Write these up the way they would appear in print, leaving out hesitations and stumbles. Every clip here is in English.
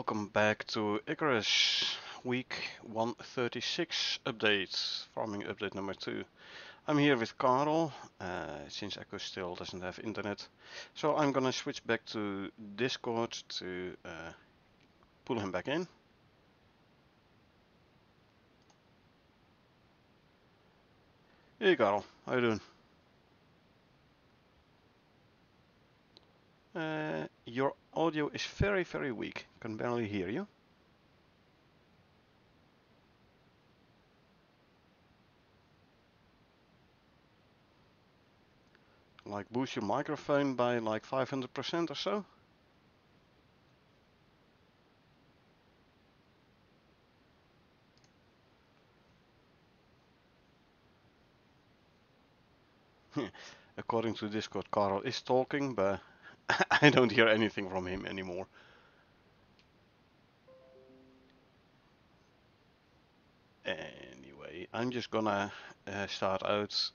welcome back to Icarus week 136 update, farming update number 2. I'm here with Karel, since Echo still doesn't have internet. So I'm gonna switch back to Discord to pull him back in. Hey Karel, how you doing? Your audio is very weak, can barely hear you. Like boost your microphone by like 500% or so. According to Discord, Karel is talking, but I don't hear anything from him anymore. Anyway, I'm just gonna start out,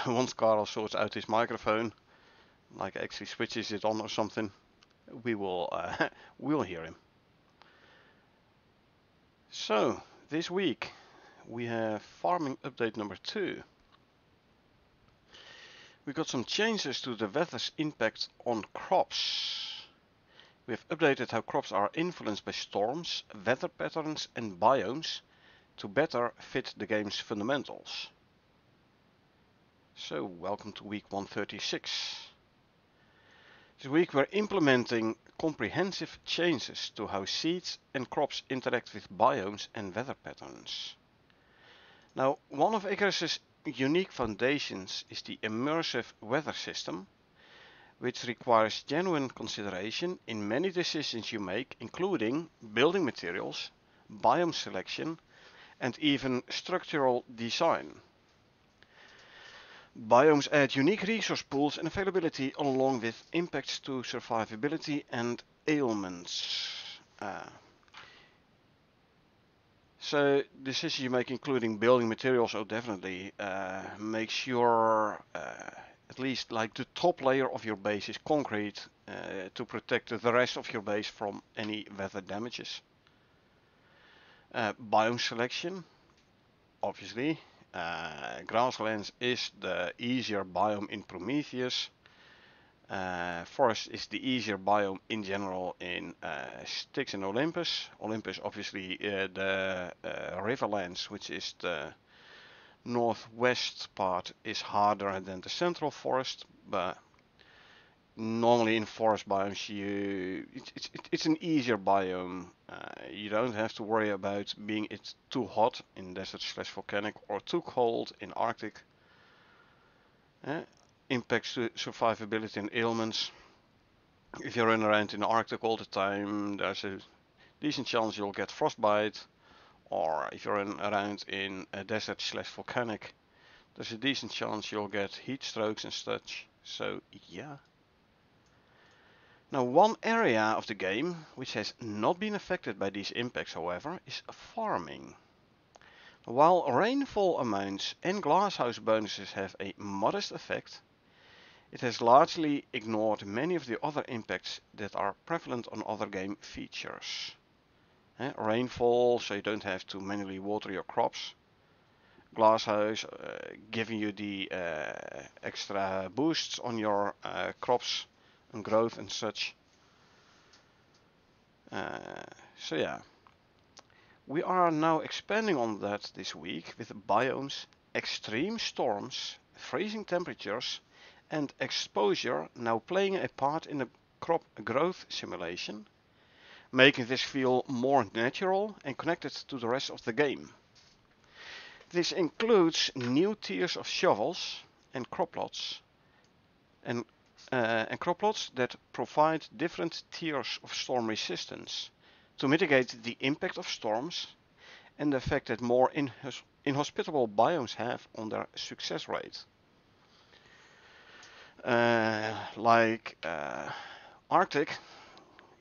once Karel sorts out his microphone, like actually switches it on or something, we will we'll hear him. So, this week we have farming update number 2. We got some changes to the weather's impact on crops. We have updated how crops are influenced by storms, weather patterns and biomes to better fit the game's fundamentals. So, welcome to week 136. This week we're implementing comprehensive changes to how seeds and crops interact with biomes and weather patterns. Now, one of Icarus's unique foundations is the immersive weather system, which requires genuine consideration in many decisions you make, including building materials, biome selection, and even structural design. Biomes add unique resource pools and availability along with impacts to survivability and ailments. So decisions you make including building materials, definitely make sure at least like the top layer of your base is concrete to protect the rest of your base from any weather damages. Biome selection, obviously. Grasslands is the easier biome in Prometheus. Forest is the easier biome in general in Styx and Olympus. Olympus, obviously, the Riverlands, which is the northwest part, is harder than the central forest. But normally in forest biomes, it's an easier biome. You don't have to worry about being it's too hot in desert/volcanic or too cold in Arctic. Impacts to survivability and ailments. If you run around in the Arctic all the time, there's a decent chance you'll get frostbite. Or if you run around in a desert/volcanic, there's a decent chance you'll get heat strokes and such. So yeah. Now, one area of the game which has not been affected by these impacts, however, is farming. While rainfall amounts and glasshouse bonuses have a modest effect, it has largely ignored many of the other impacts that are prevalent on other game features. Rainfall, so you don't have to manually water your crops. Glasshouse, giving you the extra boosts on your crops and growth and such. So yeah, we are now expanding on that this week with biomes, extreme storms, freezing temperatures, and exposure now playing a part in the crop growth simulation, making this feel more natural and connected to the rest of the game. This includes new tiers of shovels and crop plots, and crop plots that provide different tiers of storm resistance to mitigate the impact of storms and the effect that more inhospitable biomes have on their success rate. Like Arctic,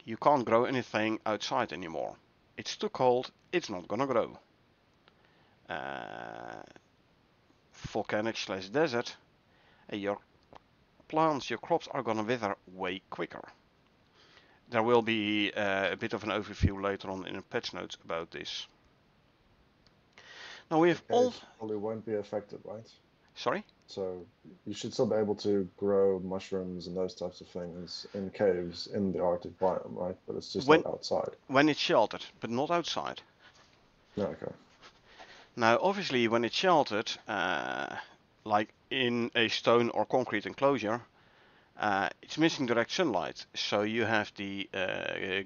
you can't grow anything outside anymore. It's too cold, it's not gonna grow. Volcanic/desert, your plants, your crops are gonna wither way quicker. there will be a bit of an overview later on in a patch notes about this. Now we have all. Caves probably won't be affected, right? Sorry? So you should still be able to grow mushrooms and those types of things in caves in the Arctic biome, right? But it's just When not outside. when it's sheltered, but not outside. Okay. Now, obviously, when it's sheltered, like in a stone or concrete enclosure, it's missing direct sunlight, so you have the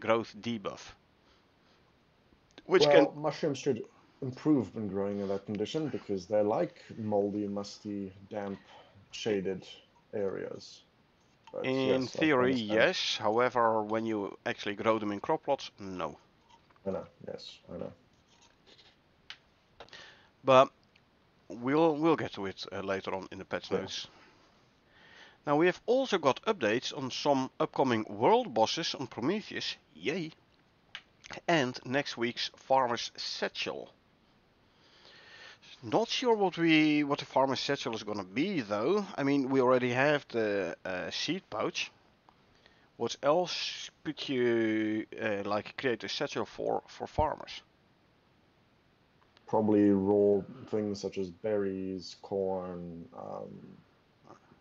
growth debuff, which can. Well, mushrooms should improve when growing in that condition because they like moldy, musty, damp, shaded areas. But In yes, I theory, understand. yes. However, when you actually grow them in crop plots, no. I know. Yes, I know. But we'll get to it later on in the patch Yeah. notes. Now we have also got updates on some upcoming world bosses on Prometheus, yay, and next week's Farmer's Satchel. Not sure what the Farmer's Satchel is gonna be though. I mean, we already have the seed pouch. What else could you like create a satchel for farmers? Probably raw things such as berries, corn,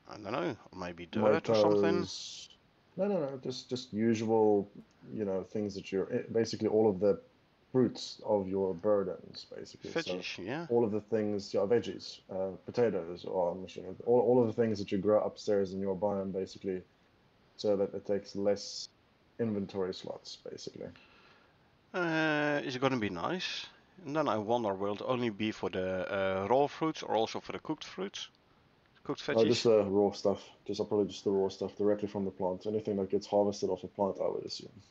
I don't know, maybe dirt or something. tomatoes. No. Just usual, things that basically all of the fruits of your burdens, basically. So Veggies, yeah. all of the things, yeah, veggies, potatoes, or I'm assuming all of the things that you grow upstairs in your biome, basically, so that it takes less inventory slots, basically. Is it gonna be nice? And then I wonder, will it only be for the raw fruits or also for the cooked fruits? Cooked Just veggies? the raw stuff. Probably just the raw stuff directly from the plant. Anything that gets harvested off a plant, I would assume.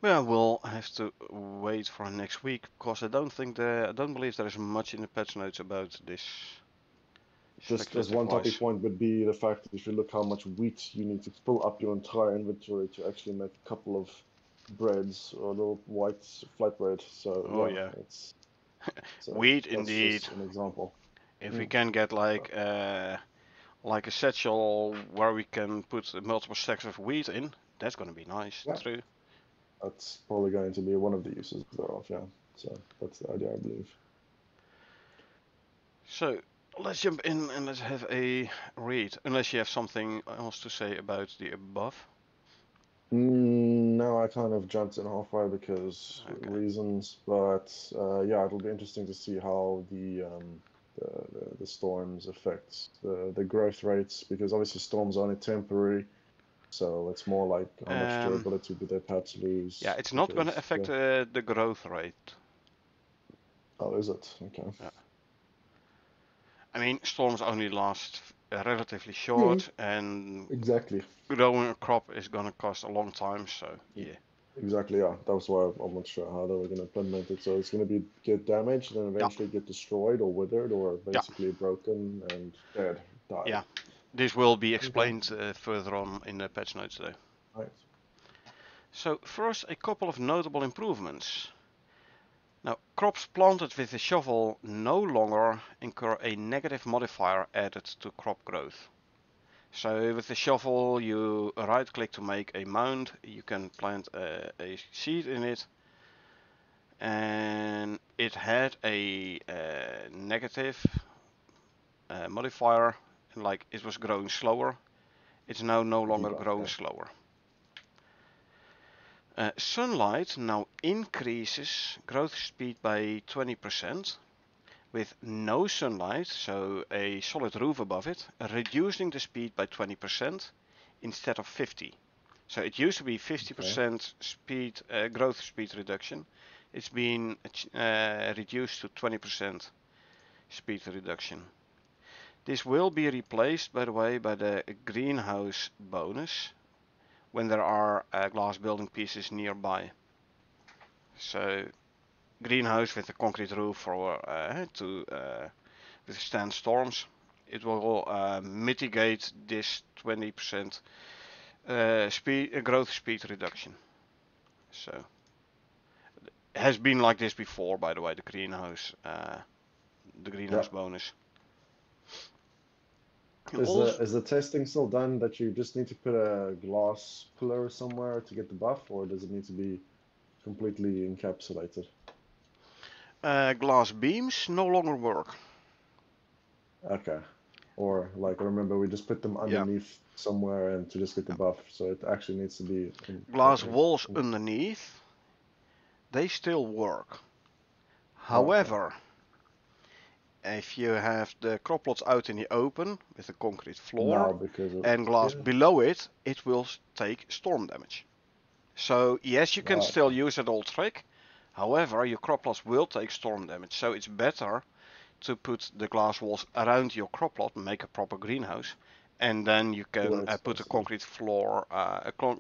Well, we'll have to wait for next week because I don't believe there is much in the patch notes about this Just as speculative one topic wise. point would be the fact that if you look how much wheat you need to fill up your entire inventory to actually make a couple of breads or little white flatbread. So Oh yeah, yeah, it's so wheat that's indeed. just an example. If we Mm. can get Uh, like a satchel where we can put multiple stacks of wheat in, that's gonna be nice. Yeah, True. that's probably going to be one of the uses thereof. Yeah, so that's the idea, I believe. So let's jump in and let's have a read. Unless you have something else to say about the above. No, I kind of jumped in halfway because Okay. reasons, but yeah, it'll be interesting to see how the storms affect the growth rates because obviously storms are only temporary, so it's more like how much Um, durability do they perhaps yeah, lose it's not gonna because affect yeah, the growth rate. oh, is it? Okay. Yeah. I mean, storms only last relatively Yeah, short, and exactly. growing a crop is gonna cost a long time. So E- yeah, Exactly, yeah. That was why I'm not sure how they were going to implement it. So it's going to be get damaged, then yeah, eventually get destroyed or withered or yeah, basically broken and dead, died. yeah. This will be Okay. explained further on in the patch notes though. Right. So first, a couple of notable improvements. Now, crops planted with a shovel no longer incur a negative modifier added to crop growth. So with the shovel, you right click to make a mound, you can plant a seed in it, and it had a negative modifier, like it was growing slower. It's now no longer Debuff, growing yeah. slower. Sunlight now increases growth speed by 20%, with no sunlight, so a solid roof above it, reducing the speed by 20% instead of 50. So it used to be Okay. 50% speed growth speed reduction. It's been reduced to 20% speed reduction. This will be replaced, by the way, by the greenhouse bonus when there are glass building pieces nearby. So greenhouse with a concrete roof for to withstand storms. It will mitigate this 20% growth speed reduction. So it has been like this before, by the way, the greenhouse Yeah. bonus. Also, is the testing still done that you just need to put a glass pillar somewhere to get the buff, or does it need to be completely encapsulated? glass beams no longer work. Okay. Or like I remember we just put them Yeah, underneath somewhere and to just get the yeah. buff, so it actually needs to be Glass walls underneath, they still work. oh, okay. However, if you have the crop plots out in the open with a concrete Now floor because of and glass yeah. below it, it will take storm damage. So yes, you can Ah, still okay. use that old trick. However, your crop plots will take storm damage, so it's better to put the glass walls around your crop plot and make a proper greenhouse, and then you Where can it's put a supposed to be. concrete floor,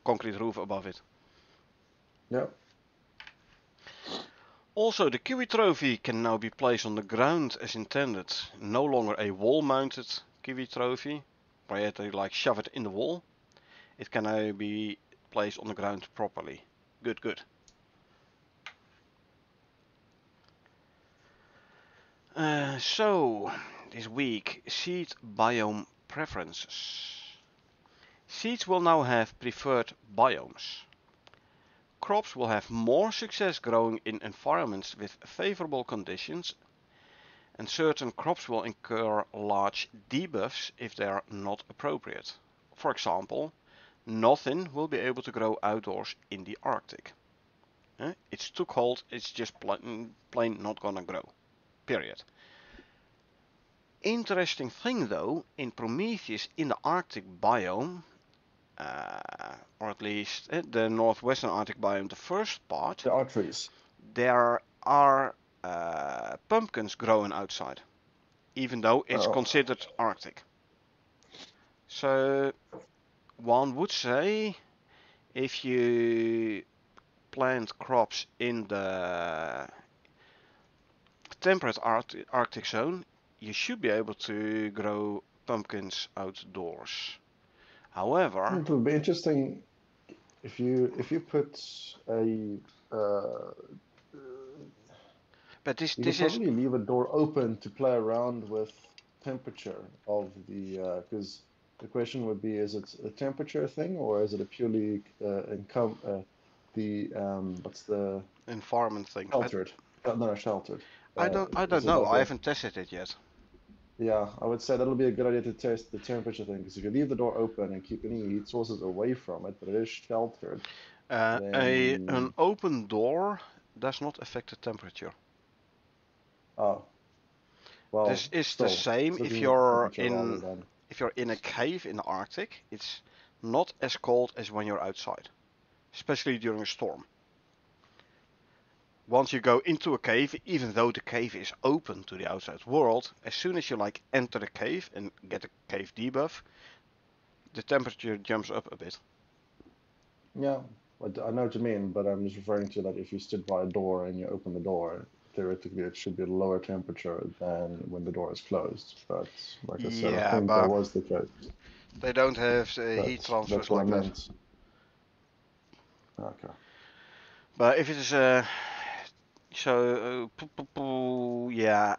concrete roof above it. Yeah. Also, the Kiwi trophy can now be placed on the ground as intended. No longer a wall-mounted Kiwi trophy, where you have to like shove it in the wall. It can now be placed on the ground properly. Good, good. So, this week, seed biome preferences. Seeds will now have preferred biomes. Crops will have more success growing in environments with favorable conditions, and certain crops will incur large debuffs if they are not appropriate. For example, nothing will be able to grow outdoors in the Arctic. It's too cold, it's just plain not gonna grow. Period. Interesting thing though, in Prometheus in the Arctic biome, or at least the northwestern Arctic biome, the first part, There are trees. there are pumpkins growing outside, even though it's Oh. considered Arctic. So one would say if you plant crops in the temperate Arctic zone, you should be able to grow pumpkins outdoors. However, It would be interesting if you put a but this you could this is probably leave a door open to play around with temperature of the because the question would be, is it a temperature thing or is it a purely income the what's the environment thing. sheltered? No, sheltered. I don't Is it know. like I a haven't tested it yet. yeah? I would say that'll be a good idea to test the temperature thing because if you leave the door open and keep any heat sources away from it, but it is sheltered, An then open door does not affect the temperature. oh This well, is the still same just looking at the temperature rather than if you're in a cave in the Arctic. It's not as cold as when you're outside, especially during a storm. Once you go into a cave, even though the cave is open to the outside world, as soon as you like enter the cave and get a cave debuff, the temperature jumps up a bit. yeah, I know what you mean, but I'm just referring to that if you stood by a door and you open the door, theoretically it should be a lower temperature than when the door is closed. But like I said, I Yeah, think that but was the case. they don't have heat But transfers that's what I like that. meant. Okay, But if it is yeah,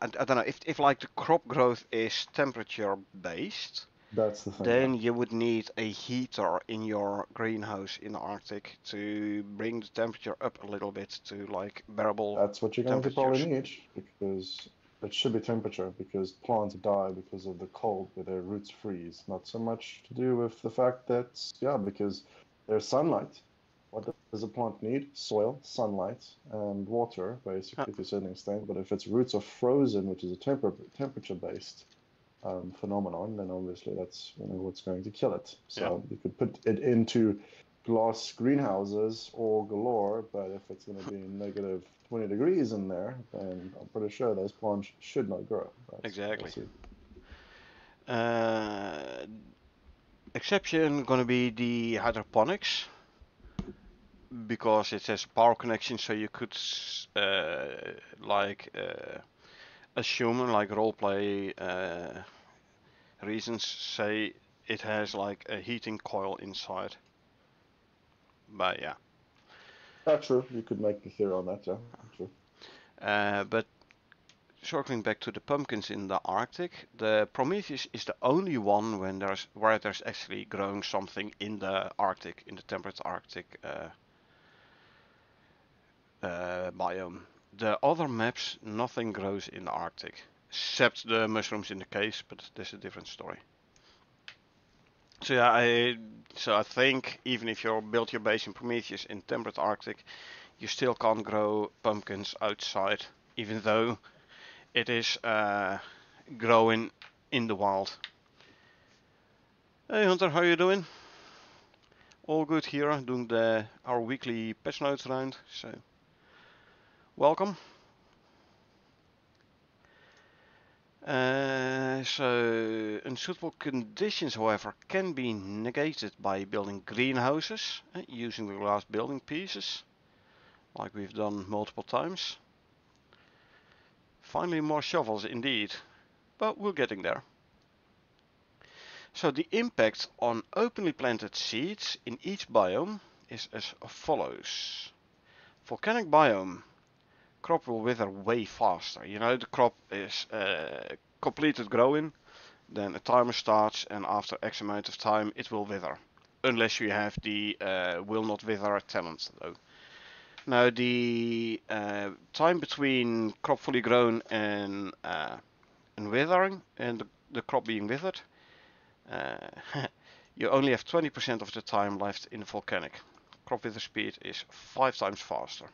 I don't know if like the crop growth is temperature based, that's the thing. Yeah, then you would need a heater in your greenhouse in the Arctic to bring the temperature up a little bit to like bearable that's what you're going to probably temperatures. need because it should be temperature because plants die because of the cold where their roots freeze. Not so much to do with the fact that yeah, because there's sunlight. What does a plant need? Soil, sunlight, and water, Uh, basically, to a certain extent. But if its roots are frozen, which is a temperature-based phenomenon, then obviously that's what's going to kill it. yeah, So you could put it into glass greenhouses all galore, but if it's going to be negative 20 degrees in there, then I'm pretty sure those plants should not grow. But we'll exactly. see. Uh, Exception gonna be the hydroponics because it has power connection, so you could like assume like roleplay reasons say it has like a heating coil inside. But yeah, Yeah, true. You could make the theory on that, yeah. True. but circling back to the pumpkins in the Arctic, the Prometheus is the only one where there's actually growing something in the Arctic, in the temperate Arctic biome. The other maps, nothing grows in the Arctic, except the mushrooms in the caves, but that's a different story. So yeah, I think even if you build your base in Prometheus in temperate Arctic, you still can't grow pumpkins outside, even though it is growing in the wild. Hey Hunter, how you doing? All good here, doing our weekly Patchnotes round, so welcome. So unsuitable conditions, however, can be negated by building greenhouses, using the glass building pieces, like we've done multiple times. Finally more shovels indeed, but we're getting there. So the impact on openly planted seeds in each biome is as follows. Volcanic biome, crop will wither way faster. You know, the crop is completed growing, then a timer starts, and after X amount of time it will wither. Unless you have the will not wither talent though. Now the time between crop fully grown and withering, and the crop being withered, you only have 20% of the time left in the volcanic. Crop wither speed is 5 times faster.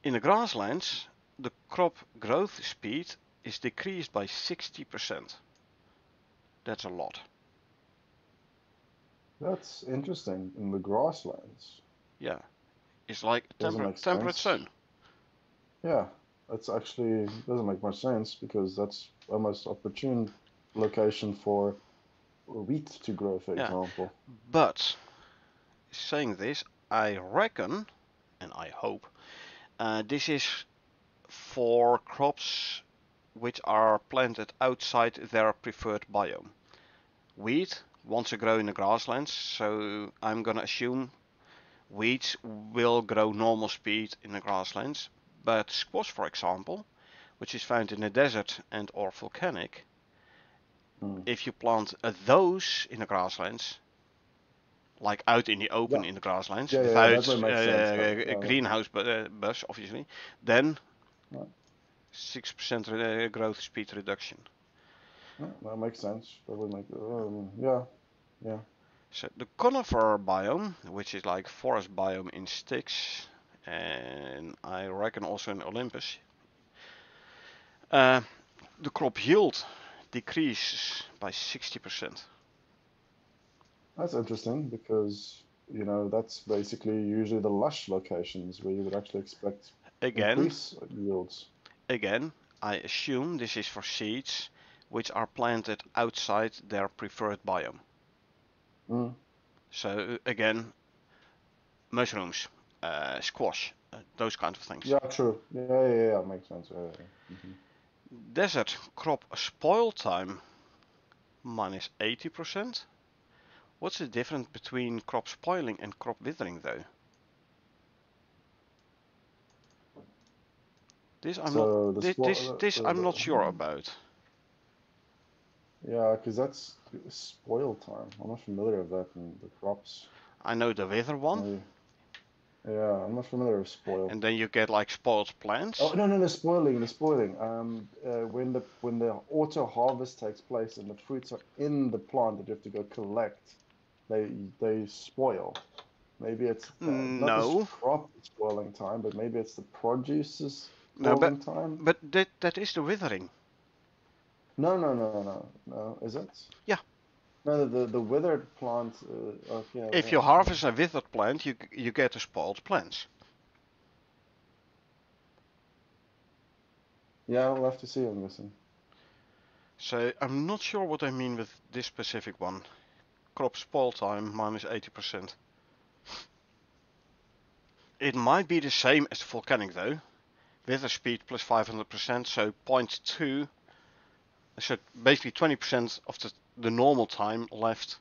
In the grasslands, the crop growth speed is decreased by 60%. That's a lot. That's interesting. In the grasslands. Yeah, it's like a Doesn't make temperate sense. zone. Yeah, that's actually doesn't make much sense because that's a most opportune location for wheat to grow, for Yeah, example. but saying this, I reckon, and I hope, this is for crops which are planted outside their preferred biome. Wheat wants to grow in the grasslands, so I'm gonna assume wheat will grow normal speed in the grasslands. But squash, for example, which is found in the desert and or volcanic, if you plant those in the grasslands, like out in the open Yeah, in the grasslands, yeah, that without would make sense. a greenhouse bus, obviously, then Yeah, 6% growth speed reduction. yeah, that makes sense. That would make yeah, yeah. So the conifer biome, which is like forest biome in Styx, and I reckon also in Olympus, the crop yield decreases by 60%. That's interesting because that's basically usually the lush locations where you would actually expect Again, increase yields. again, I assume this is for seeds which are planted outside their preferred biome. Mm. So again, mushrooms, squash, those kind of things. Yeah, true. Yeah, makes sense. Mm-hmm. Desert crop spoil time minus 80%. What's the difference between crop spoiling and crop withering though? This I'm not So the this I'm not sure about. yeah, because that's spoil time. I'm not familiar with that in the crops. I know the wither one, Maybe. Yeah, I'm not familiar with spoil. and then you get like spoiled Oh plants. no, the spoiling, the spoiling. When the auto harvest takes place and the fruits are in the plant that you have to go collect, they spoil. Maybe it's not the No, crop spoiling time, but maybe it's the produce's no, spoiling time. but that is the withering. No. Is it? Yeah, No, the withered plant. Okay, if you harvest a withered plant, you get the spoiled plants. yeah, we'll have to see. I'm guessing. So I'm not sure what I mean with this specific one. Crop spoil time minus 80%. It might be the same as the volcanic though. Wither speed plus 500%, so 0.2. So basically 20% of the normal time left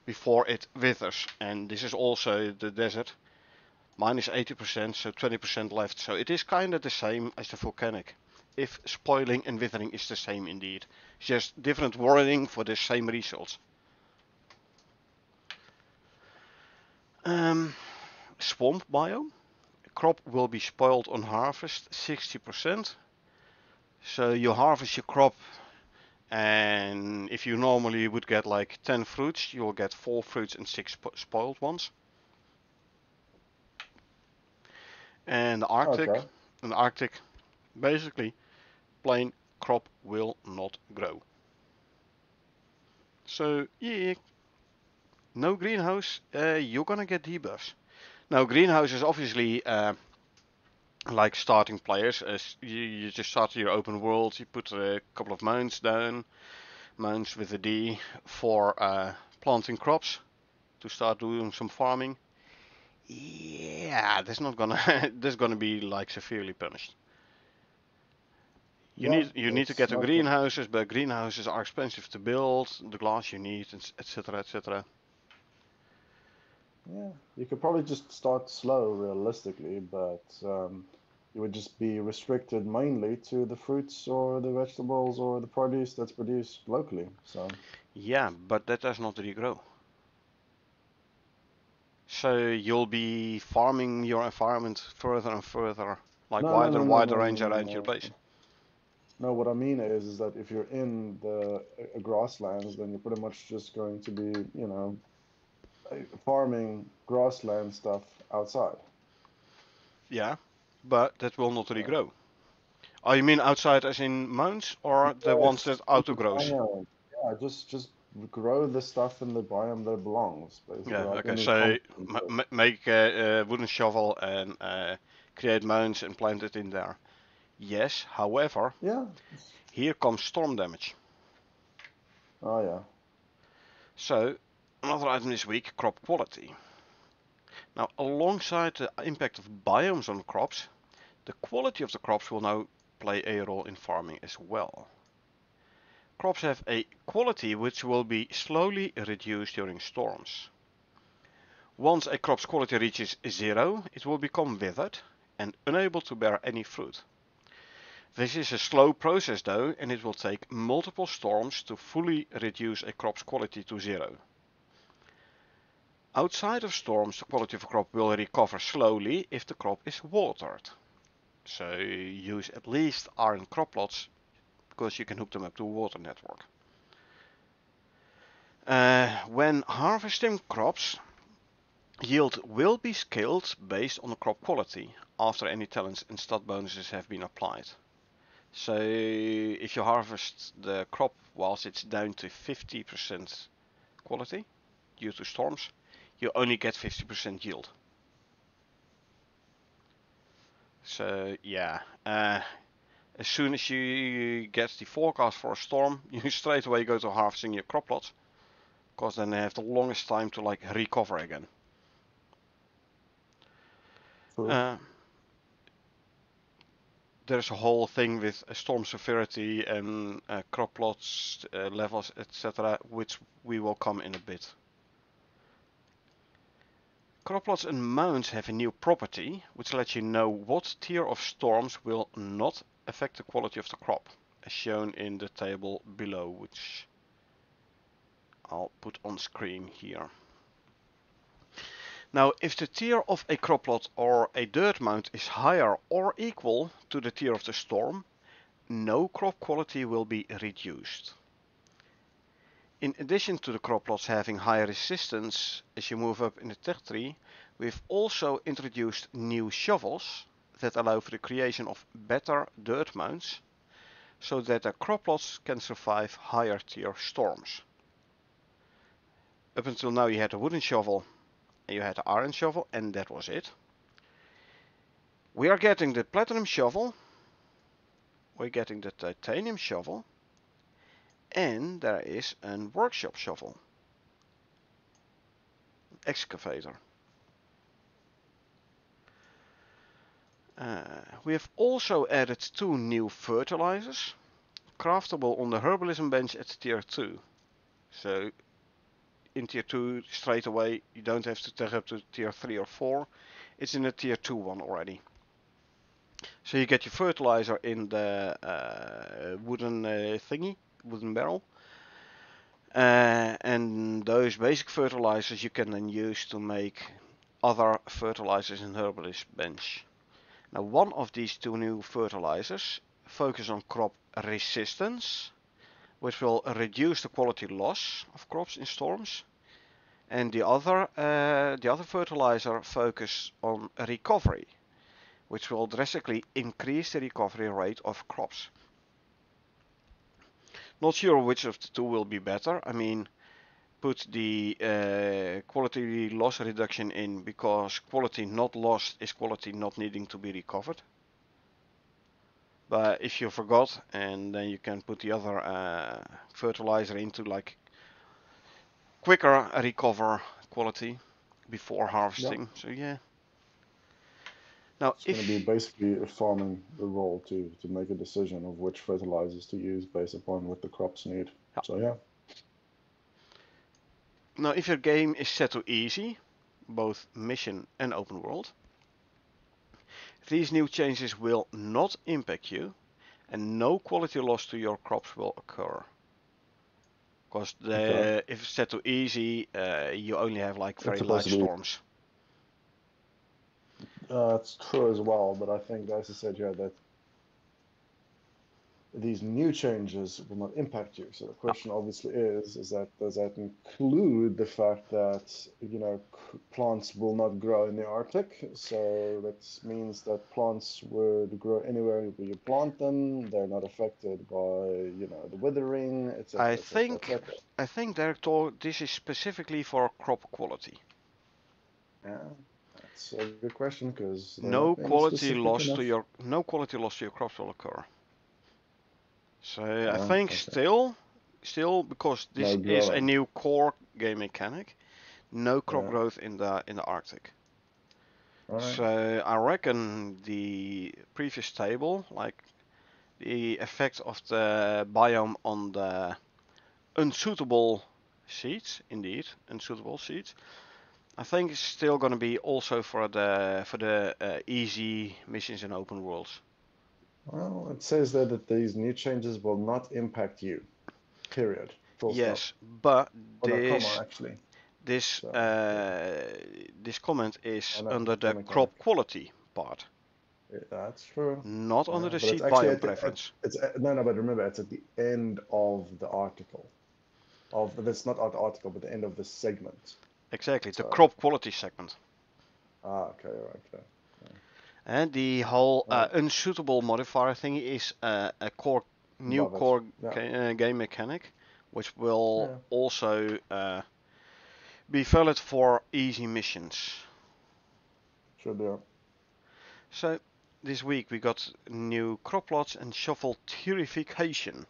before it withers. And this is also the desert. Mine is 80%, so 20% left. So it is kind of the same as the volcanic. If spoiling and withering is the same indeed. Just different wording for the same results. Swamp biome. Crop will be spoiled on harvest 60%. So you harvest your crop, and if you normally would get like 10 fruits, you'll get 4 fruits and 6 spoiled ones. And the Okay. Arctic, basically, plain crop will not grow. So yeah, no greenhouse, you're gonna get debuffs. Now greenhouse is obviously like starting players. As you just start your open world, you put a couple of mounds down, mounds with a D for planting crops to start doing some farming. Yeah, that's not gonna that's gonna be like severely punished. Yeah, You need to it's get the not. greenhouses, but greenhouses are expensive to build. The glass you need, etc., etc. Yeah, you could probably just start slow, realistically, but you would just be restricted mainly to the fruits or the vegetables or the produce that's produced locally. So Yeah, but that does not regrow. So you'll be farming your environment further and further, like no, no, wider no, and no, wider no, no, range no, around your no. base. No, what I mean is that if you're in the grasslands, then you're pretty much just going to be, farming grassland stuff outside. Yeah, but that will not So, regrow. Oh, you mean outside as in mounds, or the yeah, ones it's that in the auto grows? biome. Yeah, just grow the stuff in the biome that it belongs, basically, Yeah, like okay. in the So common. make a wooden shovel and create mounds and plant it in there. Yes, however, Yeah. here comes storm damage. Oh yeah. So another item this week, crop quality. Now, alongside the impact of biomes on crops, the quality of the crops will now play a role in farming as well. Crops have a quality which will be slowly reduced during storms. Once a crop's quality reaches 0, it will become withered and unable to bear any fruit. This is a slow process though, and it will take multiple storms to fully reduce a crop's quality to 0. Outside of storms, the quality of a crop will recover slowly if the crop is watered. So use at least iron crop plots because you can hook them up to a water network. When harvesting crops, yield will be scaled based on the crop quality after any talents and stat bonuses have been applied. So if you harvest the crop whilst it's down to 50% quality due to storms, you only get 50% yield. So yeah, as soon as you get the forecast for a storm, you straight away go to harvesting your crop plots, because then they have the longest time to like recover again. True. Uh, there's a whole thing with storm severity and crop plots levels, etc., which we will come in a bit. Crop plots and mounds have a new property which lets you know what tier of storms will not affect the quality of the crop, as shown in the table below, which I'll put on screen here. Now, if the tier of a crop plot or a dirt mound is higher or equal to the tier of the storm, no crop quality will be reduced. In addition to the crop plots having higher resistance as you move up in the tech tree, we've also introduced new shovels that allow for the creation of better dirt mounds so that the crop plots can survive higher tier storms. Up until now you had a wooden shovel and you had an iron shovel, and that was it. We are getting the platinum shovel, we're getting the titanium shovel, and there is a workshop shovel, excavator. We have also added 2 new fertilizers, craftable on the herbalism bench at tier 2. So in tier 2 straight away you don't have to take up to tier 3 or 4. It's in a tier 2 one already. So you get your fertilizer in the wooden thingy, wooden barrel. And those basic fertilizers you can then use to make other fertilizers in Herbalist bench. Now one of these two new fertilizers focus on crop resistance, which will reduce the quality loss of crops in storms. And the other fertilizer focus on recovery, which will drastically increase the recovery rate of crops. Not sure which of the two will be better. I mean, put the quality loss reduction in, because quality not lost is quality not needing to be recovered. But if you forgot, and then you can put the other fertilizer into like quicker recover quality before harvesting. Yeah. So yeah. Now It's going to be basically a farming role to make a decision of which fertilizers to use based upon what the crops need. yeah. So yeah. Now if your game is set to easy, both mission and open world, these new changes will not impact you, and no quality loss to your crops will occur. Because if it's set to easy, you only have like very light storms. It's true as well, but I think, as I said, yeah, that these new changes will not impact you. So the question obviously is that does that include the fact that, you know, plants will not grow in the Arctic? So that means that plants would grow anywhere where you plant them. They're not affected by, you know, the withering, etc., etc., etc. I think this is specifically for crop quality. Yeah, that's a good question because they're No not being quality specific loss enough. to your crops will occur. So I Oh, think okay. still because this No is a growing. new core game mechanic, no crop Yeah. growth in the Arctic. All right. So I reckon the previous table, like the effect of the biome on the unsuitable seeds, indeed, unsuitable seeds, I think it's still going to be also for the easy missions in open worlds. Well, it says there that these new changes will not impact you. Period. Full stop. Yes, but Oh no, comma actually. this So yeah, this comment I is know under the the crop mechanic. quality part, Yeah, that's true. not I under know, the but it's seed actually biome at preference. it's no, no, but remember, it's at the end of the article. That's not the article, but the end of the segment. Exactly, the So crop quality segment. okay, right, okay. And the whole All right, unsuitable modifier thing is a new above it. core Yeah, game mechanic, which will yeah, also be valid for easy missions. should do. So this week we got new crop plots and shovel tirification.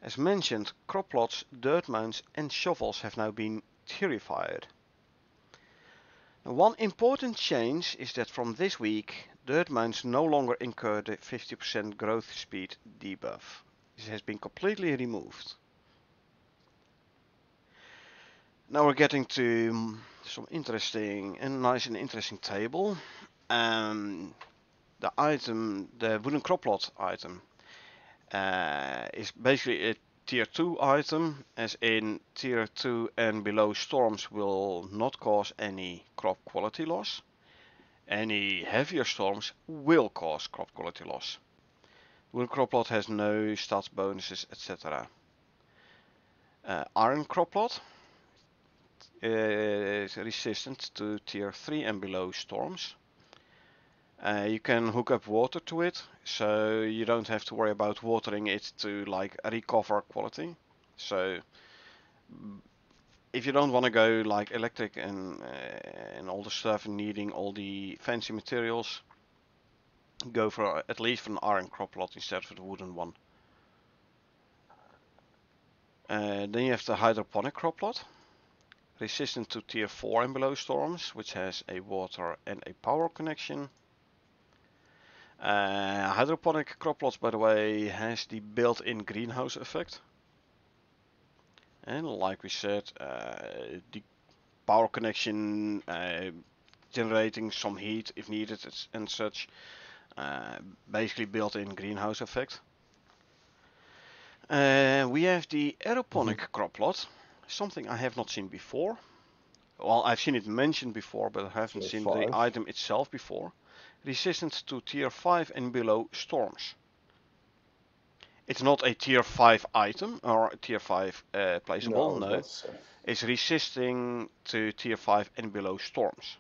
As mentioned, crop plots, dirt mounds and shovels have now been tirified. Now, one important change is that from this week, dirt mounds no longer incur the 50% growth speed debuff. This has been completely removed. Now we're getting to some interesting and nice and interesting table. The wooden crop plot item, is basically a tier 2 item, as in tier 2 and below storms will not cause any crop quality loss. Any heavier storms will cause crop quality loss. Wooden crop plot has no stats bonuses, etc. Iron crop plot is resistant to tier 3 and below storms. You can hook up water to it, so you don't have to worry about watering it to like recover quality. So if you don't want to go like electric and all the stuff and needing all the fancy materials, go for at least for an iron crop plot instead of the wooden one. Then you have the hydroponic crop plot, resistant to tier 4 and below storms, which has a water and a power connection. Hydroponic crop plots, by the way, has the built-in greenhouse effect. And like we said, the power connection generating some heat if needed and such. Basically built-in greenhouse effect. We have the aeroponic crop plot, something I have not seen before. Well, I've seen it mentioned before, but I haven't Tier seen 5. the item itself before. Resistant to tier 5 and below storms. It's not a tier 5 item or a tier 5 placeable, No, it's no. not safe. It's resisting to tier 5 and below storms.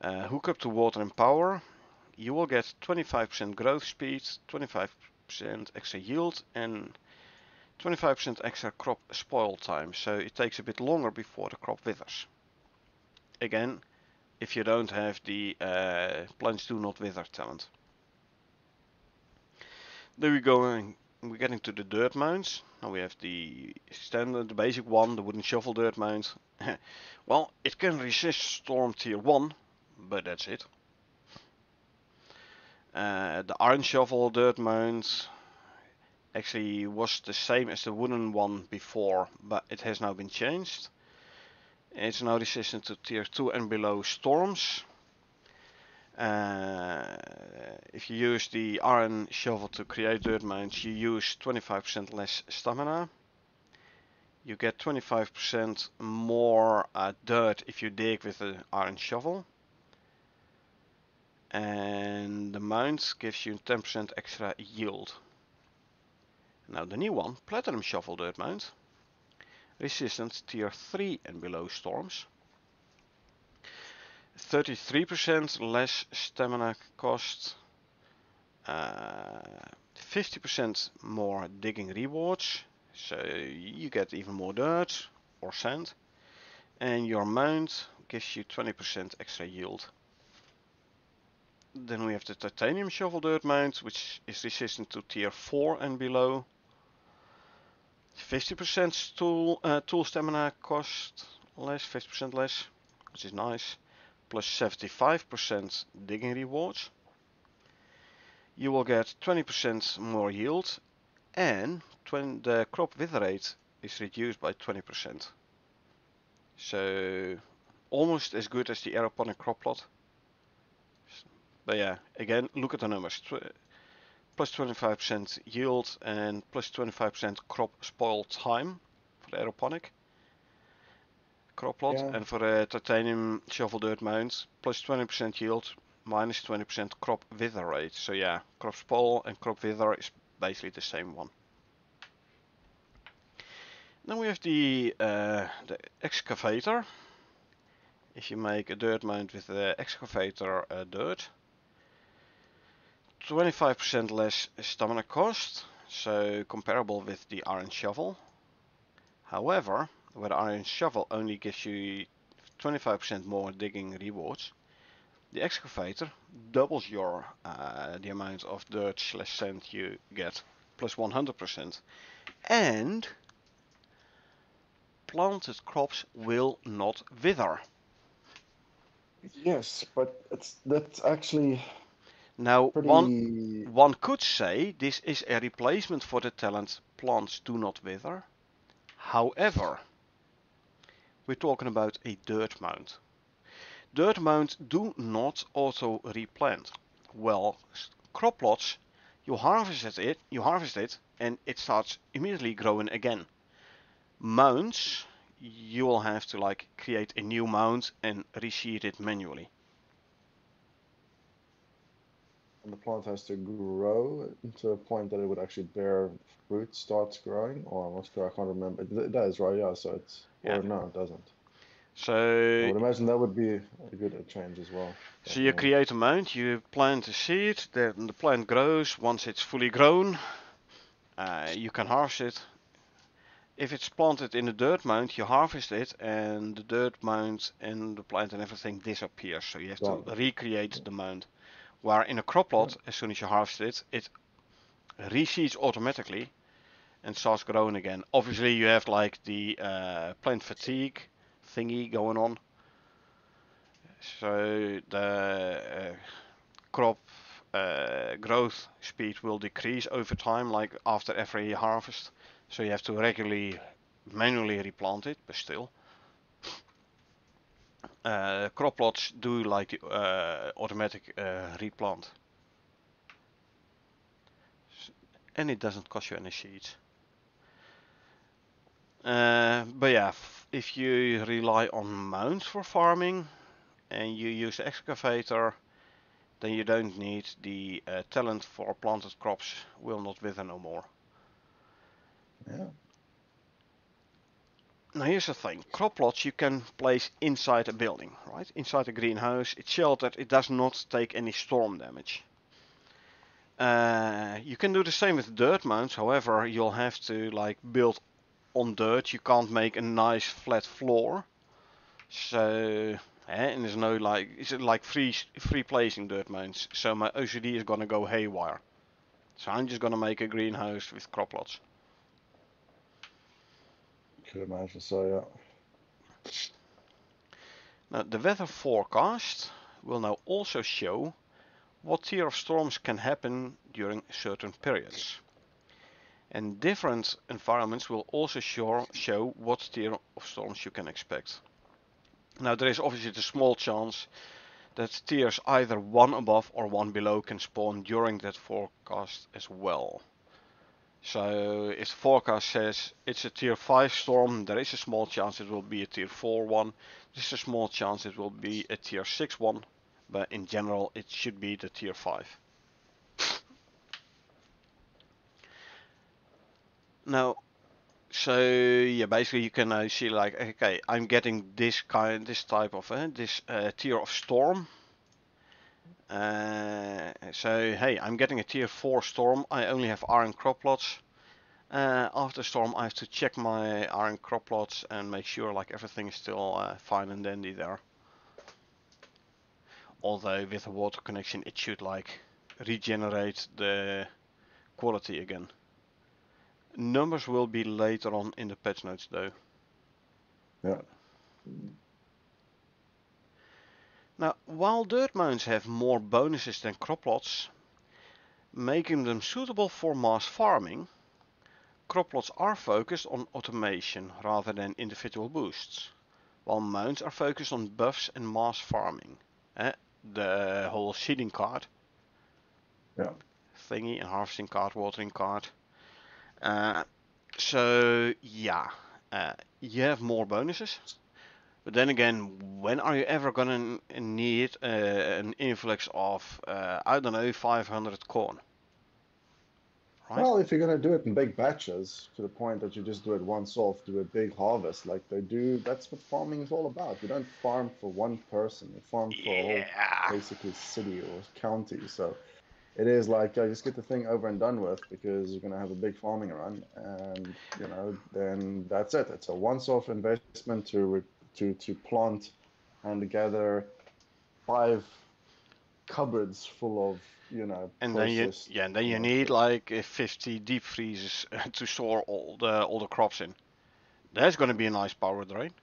Hook up to water and power. You will get 25% growth speed, 25% extra yield, and 25% extra crop spoil time. So it takes a bit longer before the crop withers. Again, if you don't have the plants do not wither talent. Then we're getting to the dirt mounds. Now we have the standard, the basic one, the wooden shovel dirt mount. Well, it can resist storm tier 1, but that's it. The iron shovel dirt mount actually was the same as the wooden one before, but it has now been changed. It's now resistant to tier 2 and below storms. If you use the iron shovel to create dirt mounds, you use 25% less stamina. You get 25% more dirt if you dig with the iron shovel. And the mount gives you 10% extra yield. Now the new one, platinum shovel dirt mount, resistant tier 3 and below storms. 33% less stamina cost, 50% more digging rewards, so you get even more dirt or sand, and your mount gives you 20% extra yield. Then we have the titanium shovel dirt mount, which is resistant to tier 4 and below. 50% tool stamina cost less, 50% less, which is nice. Plus 75% digging rewards. You will get 20% more yield, and the crop wither rate is reduced by 20%. So almost as good as the aeroponic crop plot. But yeah, again, look at the numbers. Plus 25% yield and plus 25% crop spoil time for the aeroponic crop plot, Yeah. and for the titanium shovel dirt mount, plus 20% yield, minus 20% crop wither rate. So yeah, crop spoil and crop wither is basically the same one. Then we have the excavator. If you make a dirt mount with the excavator dirt, 25% less stamina cost, so comparable with the iron shovel. However, where the iron shovel only gives you 25% more digging rewards, the excavator doubles your the amount of dirt/sand you get, plus 100%, and planted crops will not wither. Yes, but that's actually Now, pretty. one could say this is a replacement for the talent plants do not wither. However, we're talking about a dirt mound. Dirt mounds do not auto replant. Well, crop plots, you harvest it, and it starts immediately growing again. Mounds, you will have to like create a new mound and reseed it manually. And the plant has to grow to a point that it would actually bear fruit, starts growing, or I'm not sure, I can't remember. It does, right? Yeah, so it's, Yeah. or no, it doesn't. I So would imagine that would be a good change as well. So you create a mound, you plant a seed, then the plant grows. Once it's fully grown, you can harvest it. If it's planted in a dirt mound, you harvest it, and the dirt mound and the plant and everything disappears. So you have to recreate the mound. Where in a crop plot, as soon as you harvest it, it reseeds automatically and starts growing again. Obviously, you have like the plant fatigue thingy going on. So the crop growth speed will decrease over time, like after every harvest. So you have to regularly manually replant it, but still. crop plots do like the automatic replant. And it doesn't cost you any seeds. But yeah, if you rely on mounds for farming and you use the excavator, then you don't need the talent for planted crops will not wither no more. Yeah. Now here's the thing, crop plots you can place inside a building, right? Inside a greenhouse, it's sheltered, it does not take any storm damage. You can do the same with dirt mounds, however you'll have to like build on dirt, you can't make a nice flat floor. So, and there's no like, it's like free placing dirt mounds, so my OCD is gonna go haywire. So I'm just gonna make a greenhouse with crop plots. Could imagine so, yeah. Now the weather forecast will now also show what tier of storms can happen during certain periods. And different environments will also show what tier of storms you can expect. Now there is obviously the small chance that tiers either one above or one below can spawn during that forecast as well. So if the forecast says it's a tier 5 storm, there is a small chance it will be a tier 4 one. There's a small chance it will be a tier 6 one, but in general it should be the tier 5. Now, so yeah, basically you can now see like, okay, I'm getting this type of this tier of storm. So hey, I'm getting a tier 4 storm. I only have iron crop plots. After storm, I have to check my iron crop plots and make sure like everything is still fine and dandy there. Although with a water connection, it should like regenerate the quality again. Numbers will be later on in the patch notes though. Yeah. Now, while dirt mounds have more bonuses than crop plots, making them suitable for mass farming, crop plots are focused on automation rather than individual boosts, while mounds are focused on buffs and mass farming. The whole seeding card Yeah. thingy, and harvesting card, watering card. So yeah, you have more bonuses. But then again, when are you ever gonna need an influx of, I don't know, 500 corn? Right? Well, if you're going to do it in big batches to the point that you just do it once off, do a big harvest like they do, that's what farming is all about. You don't farm for one person, you farm for a whole Yeah. basically city or county. So it is like just get the thing over and done with because you're going to have a big farming run, and then that's it. It's a once-off investment to plant and gather 5 cupboards full of And then processed you need food. like 50 deep freezers to store all the crops in. That's gonna be a nice power drain.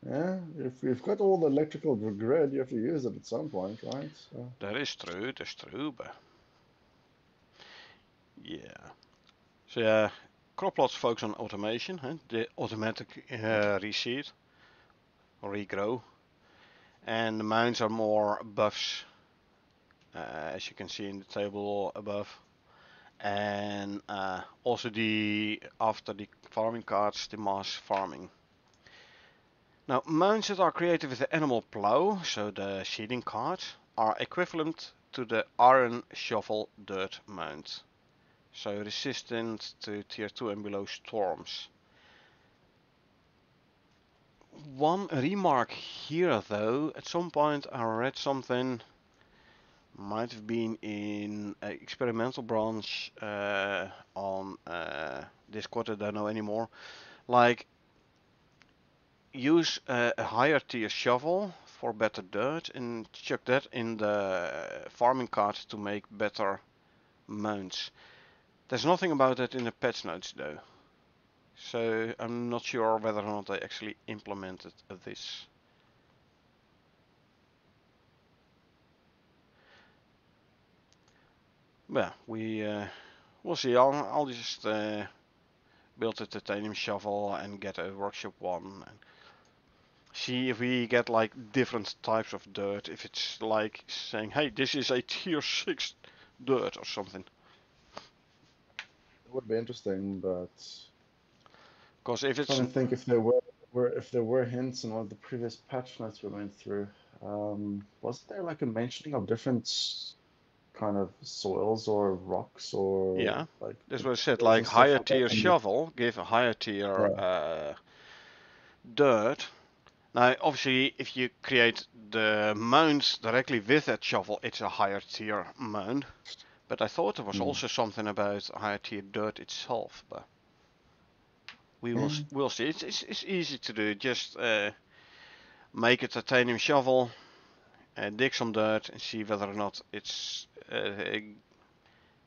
Yeah, if you've got all the electrical grid, you have to use it at some point, right? So, That's true, but yeah. So yeah, crop plots focus on automation, the automatic reseed or regrow, and the mounds are more buffs, as you can see in the table above. And also after the farming cards, the mass farming. Now, mounts that are created with the animal plow, so the seeding card, are equivalent to the iron shovel dirt mount, so resistant to tier 2 and below storms. One remark here though, at some point I read something, might have been in an experimental branch on Discord, I don't know anymore, like use a higher tier shovel for better dirt and chuck that in the farming cart to make better mounts. There's nothing about that in the patch notes though, so I'm not sure whether or not they actually implemented this. But we'll see. I'll just build a titanium shovel and get a workshop one. See if we get like different types of dirt. If it's like saying, hey, this is a tier 6 dirt or something. It would be interesting, but Because if it's trying to think if there were hints in one of the previous patch notes we went through. Wasn't there like a mentioning of different kind of soils or rocks or yeah, like this was said materials like and stuff higher like that? tier I mean, shovel give a higher tier yeah. dirt. Now, obviously, if you create the mounds directly with that shovel, it's a higher tier mound. But I thought there was Hmm. also something about higher tier dirt itself. But Yeah. we'll see. It's easy to do. Just make a titanium shovel, dig some dirt, and see whether or not it's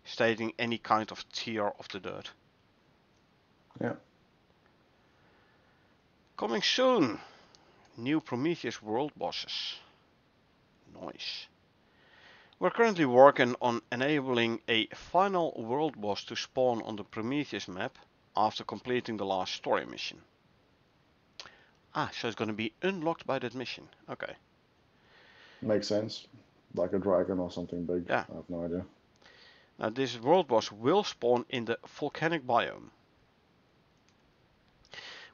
stating any kind of tier of the dirt. Yeah. Coming soon, new Prometheus world bosses. Nice. We're currently working on enabling a final world boss to spawn on the Prometheus map after completing the last story mission. Ah, so it's going to be unlocked by that mission. Okay. Makes sense. Like a dragon or something big. Yeah. I have no idea. Now this world boss will spawn in the volcanic biome.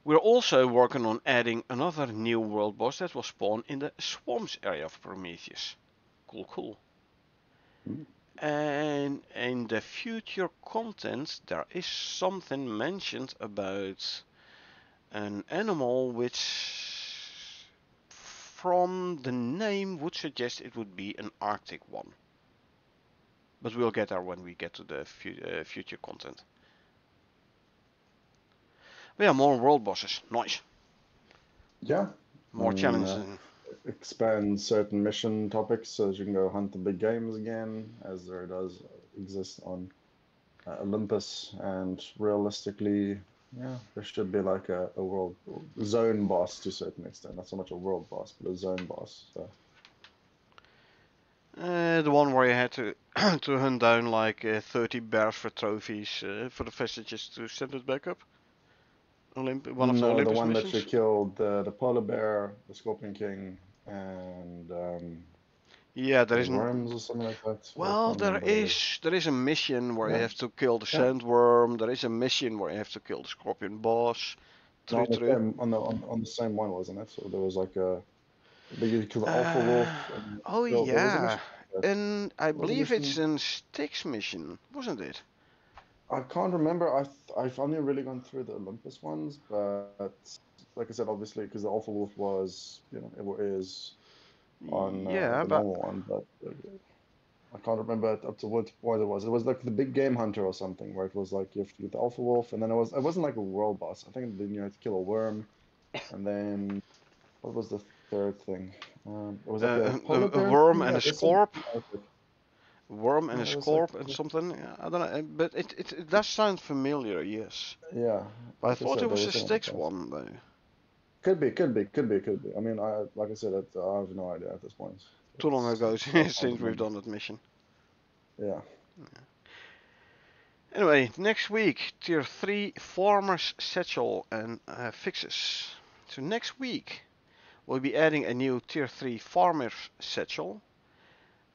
We're also working on adding another new world boss that will spawn in the swamps area of Prometheus. Cool, cool. Hmm. And in the future content, there is something mentioned about an animal which, from the name, would suggest it would be an Arctic one. But we'll get there when we get to the future content. But yeah, more world bosses. Nice. Yeah. I More mean, challenging. expand certain mission topics so that you can go hunt the big games again, as there does exist on Olympus. And realistically, yeah, there should be like a world zone boss to a certain extent. Not so much a world boss, but a zone boss. So. The one where you had to to hunt down like 30 bears for trophies for the vestiges to send it back up. One of the No, the Olympus one that you missions. killed, the polar bear, the scorpion king, and Yeah, there the isn't. worms or something like that. I Well, can't remember what it is. there is a mission where you Yeah, have to kill the yeah. sandworm. There is a mission where you have to kill the scorpion boss. No, True, true. on the same one, wasn't it? So there was like a you kill the alpha Uh, wolf, and oh there was a yeah, mission like that. and I There was a believe it's mission. a Styx mission, wasn't it? I can't remember. I've only really gone through the Olympus ones, but like I said, obviously, because the alpha wolf was, it is on Yeah, the but normal one, but I can't remember up to what point it was. It was like the big game hunter or something, where it was like you have to get the alpha wolf, and then it wasn't like a world boss. I think then you had to kill a worm, and then what was the third thing? It was like a polar a bear worm thing. and Yeah, a there's some. scorp. Arctic. Worm and Yeah, a there's like scorp and something. Yeah, I don't know, but it does sound familiar, yes. yeah, But I like I thought said, it there was was a something like Styx that. one though. Could be. I mean, I like I said, I have no idea at this point. Too long ago I since can't we've remember. done that mission. Yeah. Anyway, next week, Tier 3 Farmer's Satchel and fixes. So next week, we'll be adding a new Tier 3 Farmer's Satchel,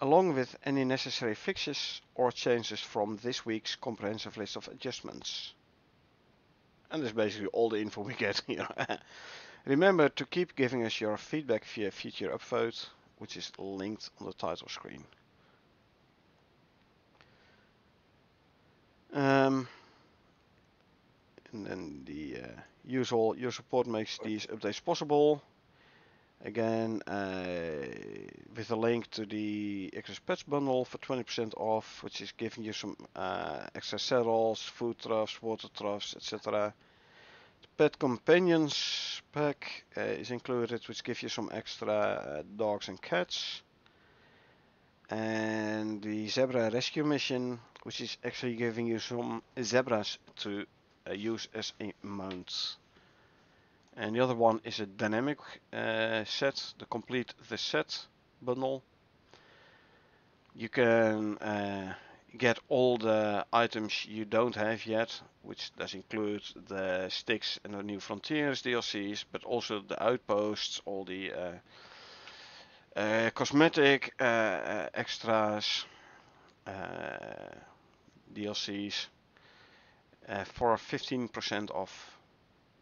along with any necessary fixes or changes from this week's comprehensive list of adjustments. And that's basically all the info we get here. Remember to keep giving us your feedback via future upvote, which is linked on the title screen. Um, and then the usual, your support makes these updates possible. Again, with a link to the Icarus Patch bundle for 20% off, which is giving you some extra saddles, food troughs, water troughs, etc. The Pet Companions pack is included, which gives you some extra dogs and cats. And the Zebra Rescue Mission, which is actually giving you some zebras to use as a mount. And the other one is a dynamic set, the complete the set bundle. You can get all the items you don't have yet, which does include the Sticks and the New Frontiers DLCs, but also the outposts, all the cosmetic extras, DLCs for 15% off.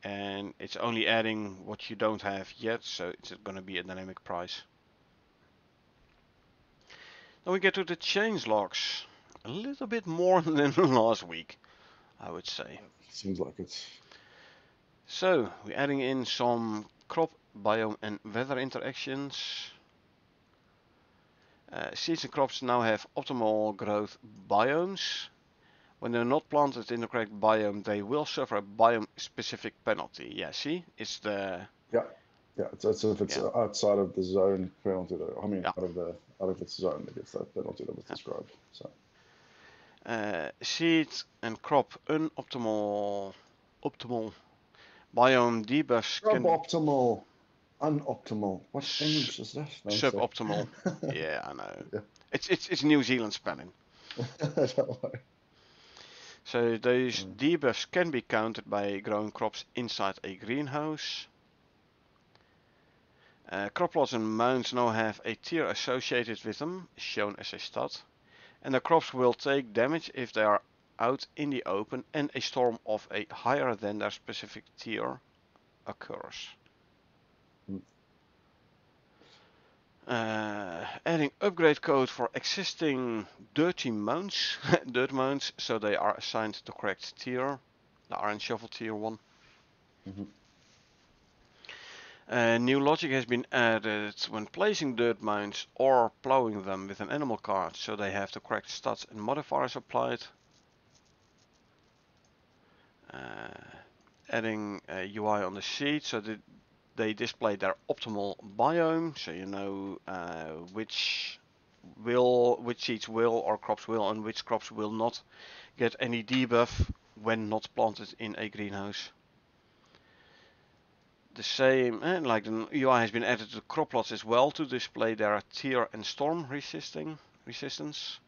And it's only adding what you don't have yet, so it's going to be a dynamic price. Then we get to the change logs. A little bit more than last week, I would say. Seems like it. So, we're adding in some crop, biome and weather interactions. Seeds and crops now have optimal growth biomes. When they're not planted in the correct biome, they will suffer a biome-specific penalty. Yeah, see? It's the... Yeah, it's if it's outside of the zone penalty, though. I mean, yeah. out of its zone, it gets that penalty that was described. So. Seed and crop optimal biome debuffs can... Suboptimal, unoptimal. What English is that? No, suboptimal. Yeah, I know. Yeah. It's New Zealand spelling. Don't worry. So those debuffs can be countered by growing crops inside a greenhouse. Crop plots and mounds now have a tier associated with them, shown as a stat. And the crops will take damage if they are out in the open and a storm of a higher than their specific tier occurs. Adding upgrade code for existing dirty mounts, dirt mounts, so they are assigned to correct tier, the Iron Shovel tier 1. New logic has been added when placing dirt mounts or plowing them with an animal cart, so they have the correct stats and modifiers applied. Adding a UI on the seed so that they display their optimal biome, so you know which seeds will or crops will and which crops will not get any debuff when not planted in a greenhouse. The same, like the UI has been added to crop plots as well to display their tier and storm resistance.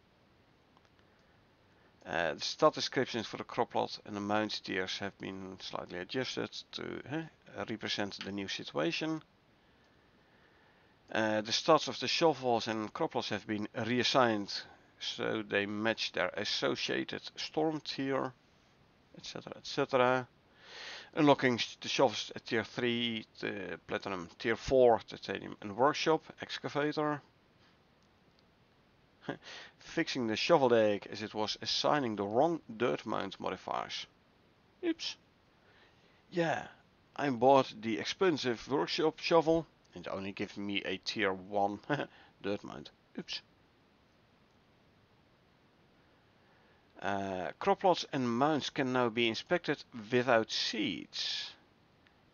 The stat descriptions for the crop plot and the mount tiers have been slightly adjusted to represent the new situation. The stats of the shovels and crop plots have been reassigned so they match their associated storm tier, etc. etc. Unlocking the shovels at tier 3, the platinum, tier 4, titanium and workshop, excavator. Fixing the shovel deck as it was assigning the wrong dirt mount modifiers. Oops. Yeah, I bought the expensive workshop shovel and it only gives me a tier 1 dirt mount. Oops. Crop plots and mounts can now be inspected without seeds.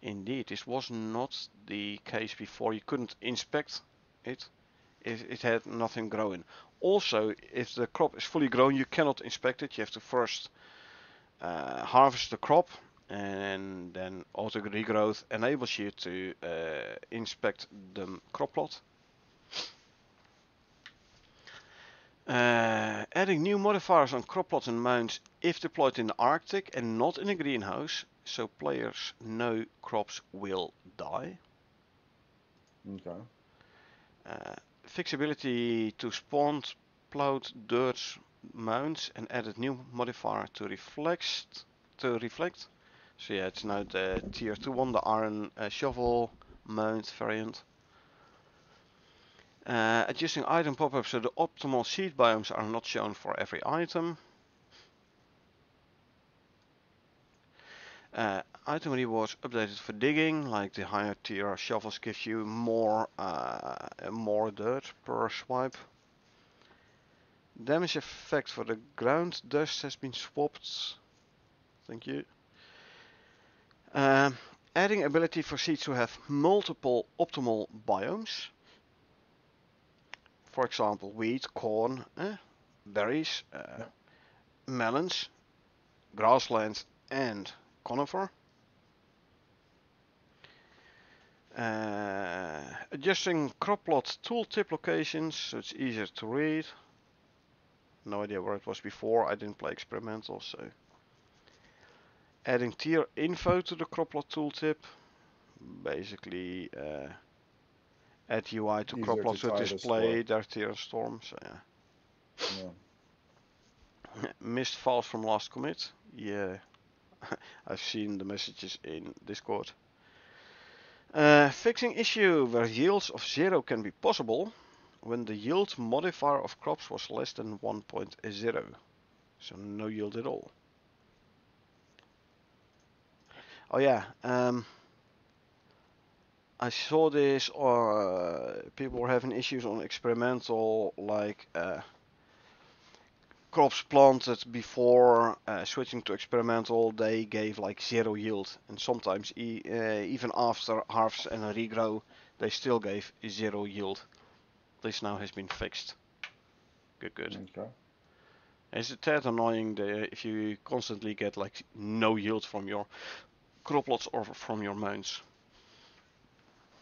Indeed, this was not the case before. You couldn't inspect it if it had nothing growing. Also, if the crop is fully grown, you cannot inspect it. You have to first harvest the crop, and then auto regrowth enables you to inspect the crop plot. Adding new modifiers on crop plots and mounts if deployed in the Arctic and not in a greenhouse, so players know crops will die. Okay. Fixability to spawn plowed dirt mounts and added new modifier to reflect. So yeah, it's now the tier 2 one, the iron shovel mount variant. Adjusting item pop-ups so the optimal seed biomes are not shown for every item. Item rewards updated for digging, like the higher tier shovels give you more dirt per swipe. Damage effect for the ground dust has been swapped. Thank you. Adding ability for seeds to have multiple optimal biomes. For example, wheat, corn, berries, melons, grasslands and conifer. Adjusting crop plot tooltip locations so it's easier to read. No idea where it was before. I didn't play experimental, so. Adding tier info to the crop plot tooltip. Basically, add UI to crop Easier to plots to tie the score. display their tier and storm. So yeah. Yeah. Missed files from last commit. Yeah, I've seen the messages in Discord. Fixing issue where yields of 0 can be possible when the yield modifier of crops was less than 1.0. So no yield at all. Oh yeah, I saw this, people were having issues on experimental, like crops planted before switching to experimental, they gave like 0 yield, and sometimes even after harvest and regrow, they still gave 0 yield. This now has been fixed. Good. Okay. It's a tad annoying if you constantly get like no yield from your crop plots or from your mounds.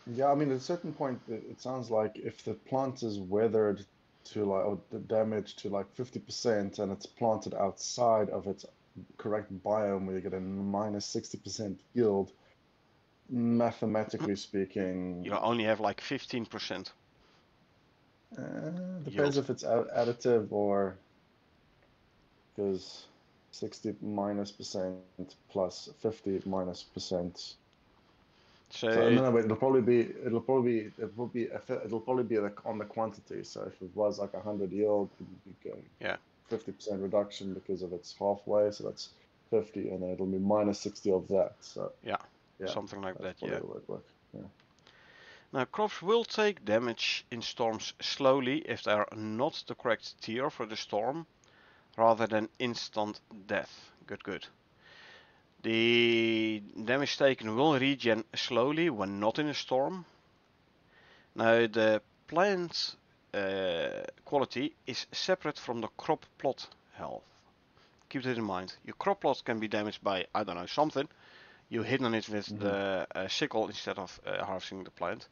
Yeah, I mean, at a certain point, it sounds like if the plant is weathered to like, or damaged to like 50% and it's planted outside of its correct biome where you get a minus 60% yield, mathematically speaking, You only have like 15% depends yield. if it's additive or because 60 minus percent plus 50 minus percent. So So no, wait, it'll probably be like on the quantity. So if it was like 100 yield, it'd be going yeah, 50% reduction because of its halfway. So that's 50, and then it'll be minus 60 of that. So yeah, yeah, something like that's that. probably Yeah. the way it works. Yeah. Now crops will take damage in storms slowly if they are not the correct tier for the storm, rather than instant death. Good. The damage taken will regen slowly when not in a storm. Now the plant quality is separate from the crop plot health. Keep that in mind. Your crop plot can be damaged by, I don't know, something. You hit on it with Mm-hmm. the sickle instead of harvesting the plant.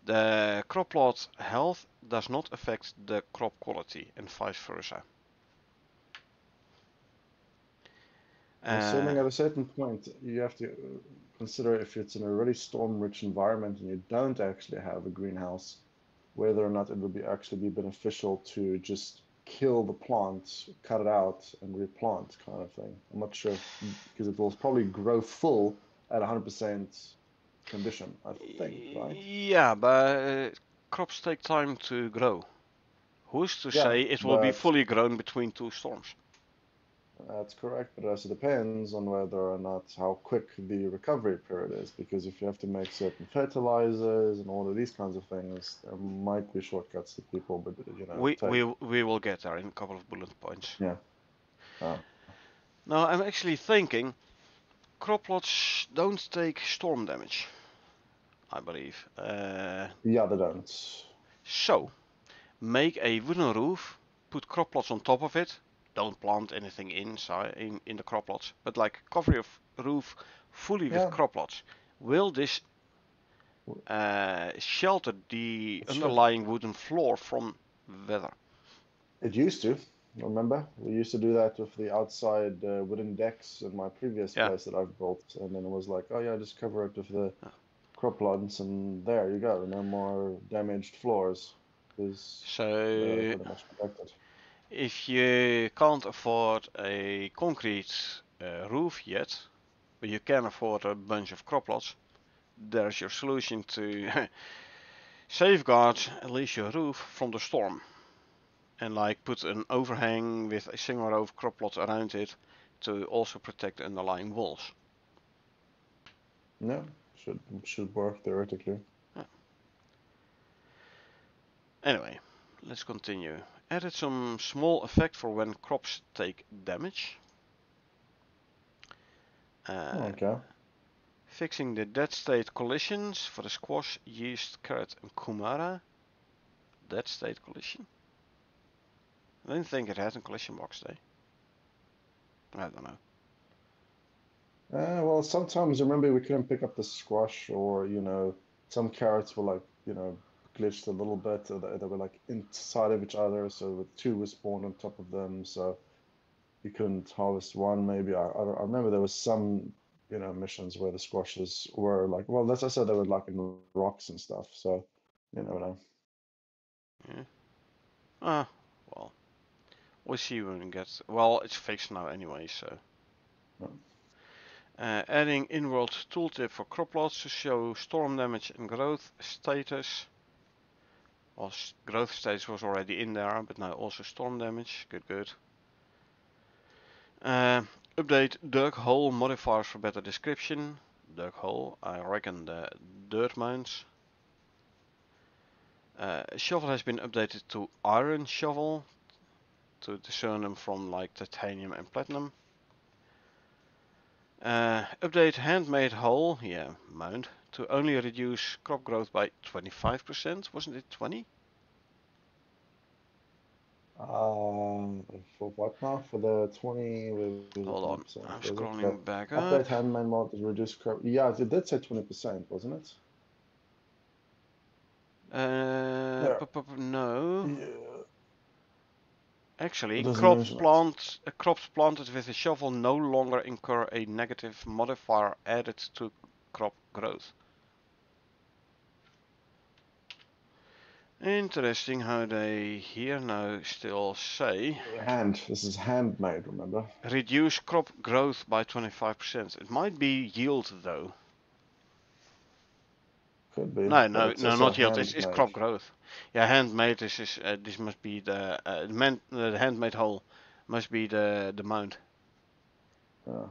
The crop plot health does not affect the crop quality and vice versa. I'm Uh, assuming at a certain point you have to consider if it's in a really storm-rich environment and you don't actually have a greenhouse, whether or not it would actually be beneficial to just kill the plant, cut it out, and replant kind of thing. I'm not sure because it will probably grow full at 100% condition, I think, right? yeah, but crops take time to grow. Who's to Yeah, say it will be but fully grown between two storms? that's correct. But it also depends on whether or not how quick the recovery period is, because if you have to make certain fertilizers and all of these kinds of things, there might be shortcuts that people would, We take. we we will get there in a couple of bullet points. Yeah. Uh, Now I'm actually thinking crop plots don't take storm damage, I believe. yeah, they don't. So make a wooden roof, put crop plots on top of it. Don't plant anything inside in the crop plots, but like cover your roof fully with Yeah, crop plots. Will this shelter the it should. underlying wooden floor from weather? It used to. Remember, we used to do that with the outside wooden decks in my previous Yeah. place that I've built, and then it was like, oh yeah, just cover it with the Uh, crop plants, and there you go, no more damaged floors because they're So pretty much protected. if you can't afford a concrete roof yet, but you can afford a bunch of crop plots, there's your solution to safeguard at least your roof from the storm. And like put an overhang with a single row of crop plot around it to also protect the underlying walls. Yeah, should work theoretically. Yeah. Anyway, let's continue. Added some small effect for when crops take damage. Uh, Okay. Fixing the dead state collisions for the squash, yeast, carrot and kumara. Dead state collision? I didn't think it had a collision box there. I don't know. Well, sometimes remember we couldn't pick up the squash, or some carrots were like glitched a little bit. They were like inside of each other, so the two were spawned on top of them, so you couldn't harvest one. Maybe I remember there was some missions where the squashes were like, well, as I said, they were like in rocks and stuff. So you never know. Yeah. Ah, well, we'll see when it gets. Well, it's fixed now anyway, so. Yeah. Adding in-world tooltip for crop plots to show storm damage and growth status. Well, growth status was already in there, but now also storm damage. Good, good. Update dug hole modifiers for better description. Dug hole, I reckon the dirt mines. Shovel has been updated to iron shovel to discern them from like titanium and platinum. Update handmade hole, yeah, mound, to only reduce crop growth by 25%. Wasn't it 20? For what now? For the 20, was it Hold on, 20%? I'm Was it the scrolling back up. update handmade mod to reduce crop? Yeah, it did say 20%, wasn't it? There. No. Yeah. It Actually, doesn't mention it. crops planted with a shovel no longer incur a negative modifier added to crop growth. Interesting how they here now still say This is handmade, remember? reduce crop growth by 25%. It might be yield though. Could be, No, but no, it's no, also not yield. It's handmade. crop growth. Yeah, handmade is this must be the handmade hole. Must be the mound. Yeah.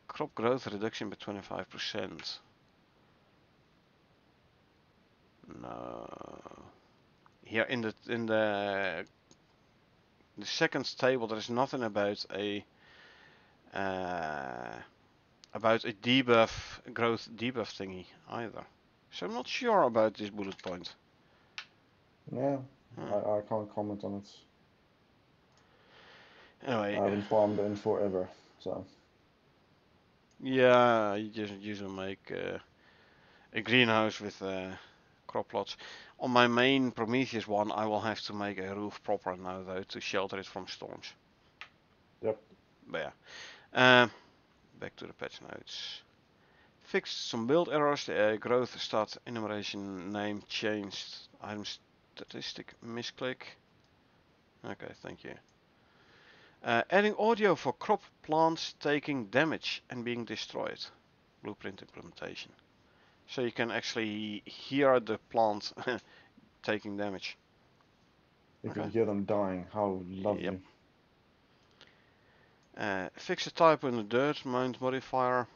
Crop growth reduction by 25%. No. Here in the second table there is nothing uh, about a debuff growth debuff thingy either. So I'm not sure about this bullet point. Yeah, Huh. I can't comment on it. Anyway, I haven't farmed in forever, so. yeah, you just usually make a greenhouse with crop plots. On my main Prometheus one, I will have to make a roof proper now though to shelter it from storms. Yep. But yeah, back to the patch notes. Fixed some build errors. The growth stat enumeration name changed. Item statistic misclick. Okay, thank you. Adding audio for crop plants taking damage and being destroyed. Blueprint implementation. So you can actually hear the plant taking damage. You Okay. can hear them dying. How Yep. lovely. Fix a typo in the dirt mount modifier.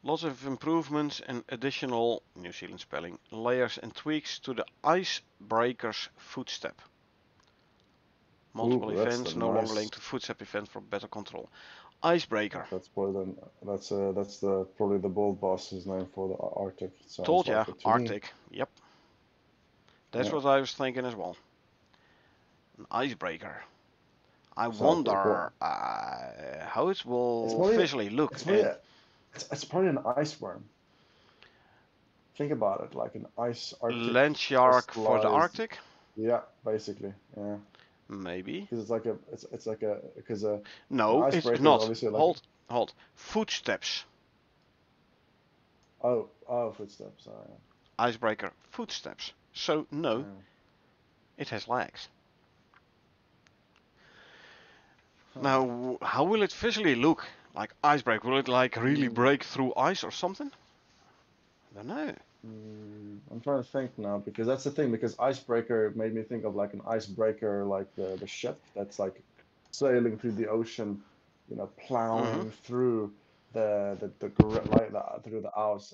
Lots of improvements and additional, New Zealand spelling, layers and tweaks to the icebreaker's footstep. Multiple Ooh, that's the events no longer nice. linked to footstep event for better control. Icebreaker. That's probably that's the probably the bold boss's name for the Arctic. Sounds Told ya, like it to me. Arctic. Yep. That's Yeah. what I was thinking as well. An icebreaker. I So wonder how it it's will probably visually look it's probably and it's probably an ice worm. Think about it, like an ice Arctic land shark for the crystallized. Arctic. Yeah, basically. Yeah, Maybe. because it's like a because an No, it's icebreaker is not. obviously like Hold. Footsteps. oh footsteps. Icebreaker. Footsteps. So no, Yeah. it has legs. Huh. Now, how will it visually look? Like icebreaker? Will it like really Mm, break through ice or something? I don't know. I'm trying to think now because that's the thing because icebreaker made me think of like an icebreaker like the ship that's like sailing through the ocean, Mm-hmm. plowing through through the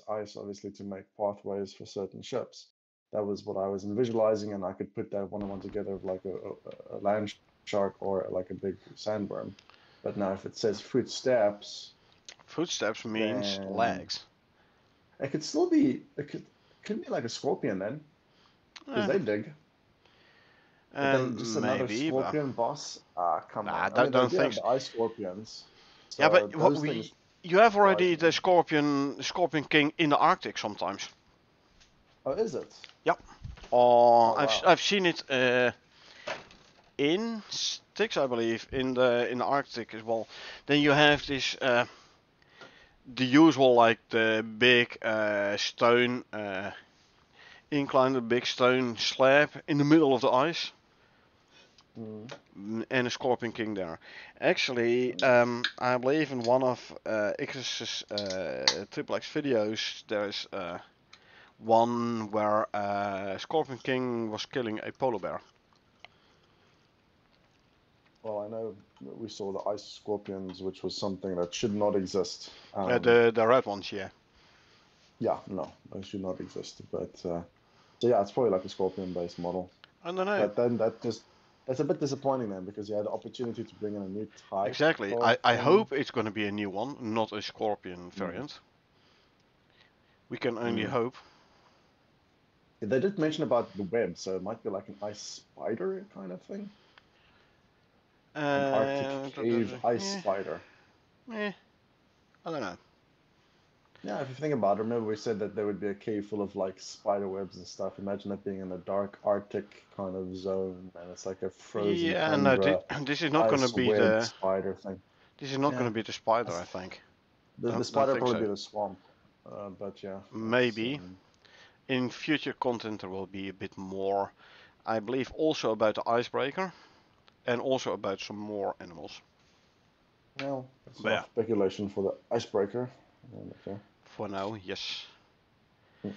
ice obviously to make pathways for certain ships. That was what I was visualizing, and I could put that one on one together of like a land shark or like a big sandworm. But now if it says footsteps, Footsteps means then legs. it could still be it could be like a scorpion then, because Eh, they dig. But then just another maybe, but scorpion boss? Ah, come nah, on. I mean, they don't do think have so. the ice scorpions, Yeah, so but those things you have surprise already me. the Scorpion King in the Arctic sometimes. Oh, is it? Yep. Oh, wow. I've seen it in Styx, I believe, in the Arctic as well. Then you have this the usual, like the big stone incline, the big stone slab in the middle of the ice. Mm. And a Scorpion King there. Actually, I believe in one of Icarus's Triple X videos, there's one where Scorpion King was killing a polar bear. Well, I know we saw the ice scorpions, which was something that should not exist. The red ones, yeah. Yeah, no, they should not exist. But so yeah, it's probably like a scorpion-based model. I don't know. But then that's a bit disappointing then because you had the opportunity to bring in a new type Exactly. of. I hope it's going to be a new one, not a Scorpion Mm, variant. We can only mm. hope. They did mention about the web, so it might be like an ice spider kind of thing. An Arctic cave ice Yeah, spider. I don't know. Yeah, if you think about it, remember we said that there would be a cave full of like spider webs and stuff. Imagine that being in a dark Arctic kind of zone, and it's like a frozen Yeah, no, tundra this is not going to ice be web the spider thing. this is not going Yeah, to be the spider. I that's, think. the Don't spider think probably so. be the swamp, but yeah, that's Maybe in future content there will be a bit more. I believe also about the icebreaker and also about some more animals. well, that's But yeah, enough speculation for the icebreaker. Okay. for now, yes. Mm.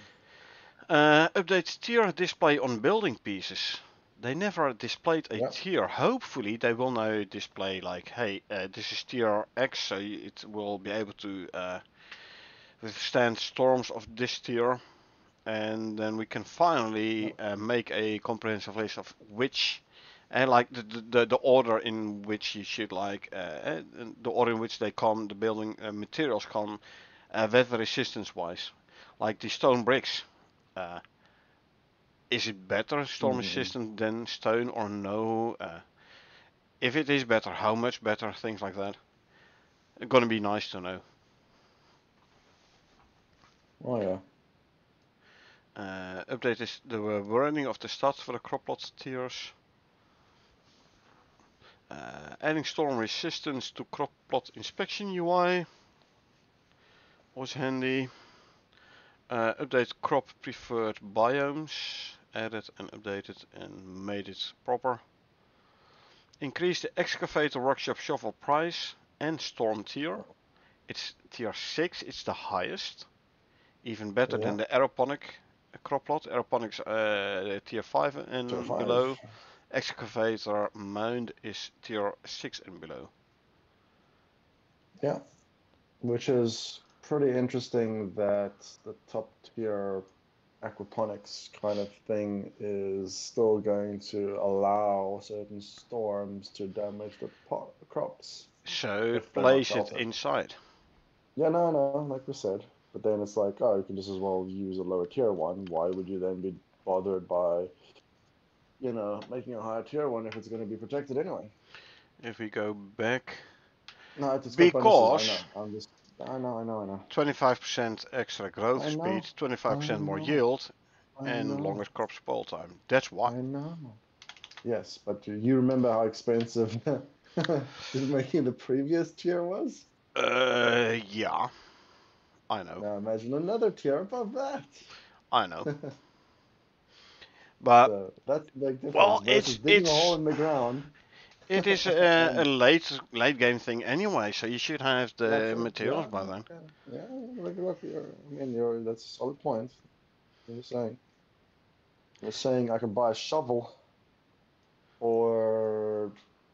Update tier display on building pieces. They never displayed a Yeah. tier. Hopefully they will now display like, hey, this is tier X, so it will be able to withstand storms of this tier. And then we can finally make a comprehensive list of which, and like the order in which you should like, the order in which they come, the building materials come, weather resistance wise. Like the stone bricks. Uh, is it better storm Mm-mm. resistant than stone or no? If it is better, how much better? Things like that. It's gonna be nice to know. Oh yeah. Update is the wording of the stats for the crop plot tiers. Adding storm resistance to crop plot inspection UI was handy. Update crop preferred biomes. Added and updated and made it proper. Increase the excavator workshop shovel price and storm tier. It's tier 6, it's the highest. Even better Yeah. than the aeroponic crop plot. Aeroponics tier 5 Tier and five. below. Excavator mound is tier 6 and below. Yeah. Which is pretty interesting that the top tier aquaponics kind of thing is still going to allow certain storms to damage the crops So if they're not place it sheltered. inside. Yeah, no, like we said. But then it's like, oh, you can just as well use a lower tier one. Why would you then be bothered by, making a higher tier one if it's going to be protected anyway? If we go back, No, it's got bonuses. I because know. I know. 25% extra growth I speed, know. I 25% more know. yield, I and know. longer crop spoil time. That's why. I know. Yes, but do you remember how expensive just making the previous tier was? Yeah, I know, Now imagine another tier above that. I know. But So that's the big difference well, versus digging a hole in the ground. it is a And late game thing anyway, so you should have yeah, the true. materials Yeah, by then. yeah, yeah. Look, that's a solid point. You're saying. You're saying I can buy a shovel or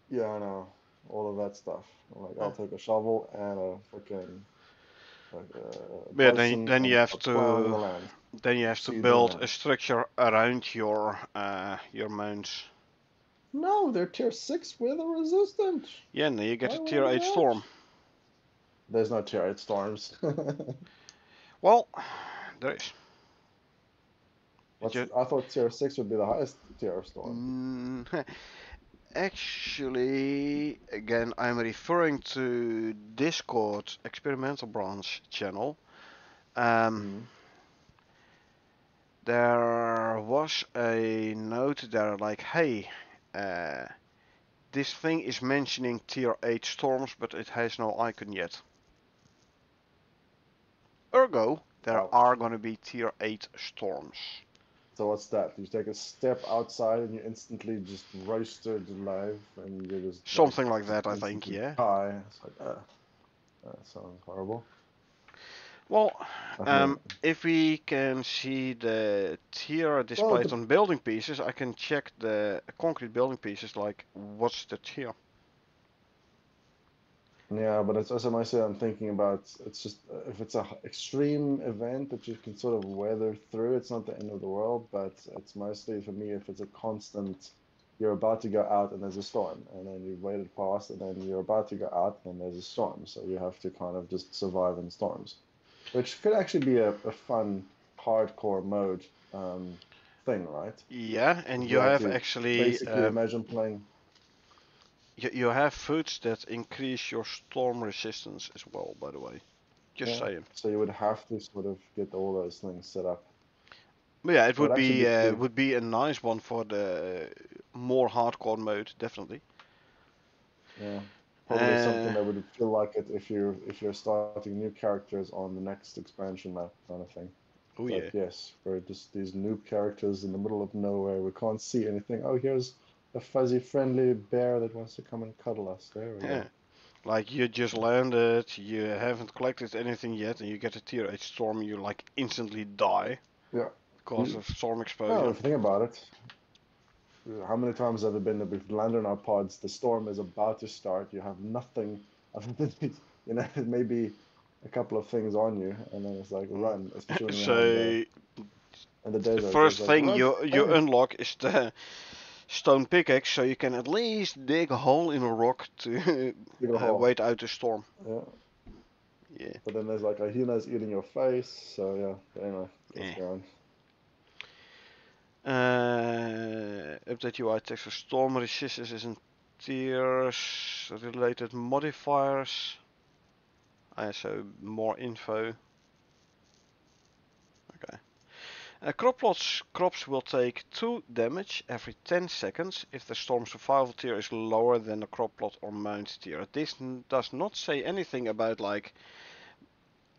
yeah, I know, all of that stuff. Like I'll take a shovel and a freaking Yeah, Dyson then and you have start plowing to the land, seed the build a land. structure around your mounts. No, they're tier 6 weather resistant. Yeah, and then you get Why a would I tier 8 do that? storm. There's no tier 8 storms. Well, there is. It What's just, I thought tier 6 would be the highest tier storm. mm, actually, again, I'm referring to Discord experimental branch channel. Um, Mm. There was a note there like, hey, this thing is mentioning tier 8 storms, but it has no icon yet. Ergo, there Ouch. are gonna be tier 8 storms. So what's that? You take a step outside and you instantly just roasted alive, and you just like Something like that, I think, instantly yeah. die. It's like, that sounds horrible. Well, I mean, if we can see the tier well, displayed on building pieces, I can check the concrete building pieces, like, what's the tier? yeah, but it's also myself. I'm thinking about it's just if it's a extreme event that you can sort of weather through, it's not the end of the world. But it's mostly for me if it's a constant. You're about to go out and there's a storm, and then you've waited past, and then you're about to go out and there's a storm. So you have to kind of just survive in storms, which could actually be a fun hardcore mode thing, right? Yeah, and If you you have actually actually basically imagine playing. you have foods that increase your storm resistance as well, by the way. Just Yeah, saying. so you would have to sort of get all those things set up. But yeah, it It would actually be would be a nice one for the more hardcore mode, definitely. yeah, probably something Uh, that would feel like it if you're starting new characters on the next expansion map kind of thing. oh It's like yeah. yes, we're just these noob characters in the middle of nowhere. We can't see anything. Oh, here's a fuzzy friendly bear that wants to come and cuddle us. There we go. Like you just landed, you haven't collected anything yet, and you get a tier 8 storm, you like instantly die Yeah. because You, of storm no, exposure. if you think about it, how many times have it been that we've landed on our pods, the storm is about to start, you have nothing other than, maybe a couple of things on you, and then it's like run, especially when you have So in the the desert, so it's first like thing run you away. unlock is the stone pickaxe, so you can at least dig a hole in a rock to Dig a hole. wait out the storm. Yeah. Yeah. But then there's like a hyena's eating your face, so yeah. But anyway, let's Yeah. go on. Update UI text for storm resistance is in tiers related modifiers. So more info. Okay. Crops will take 2 damage every 10 seconds if the storm survival tier is lower than the crop plot or mount tier. This does not say anything about like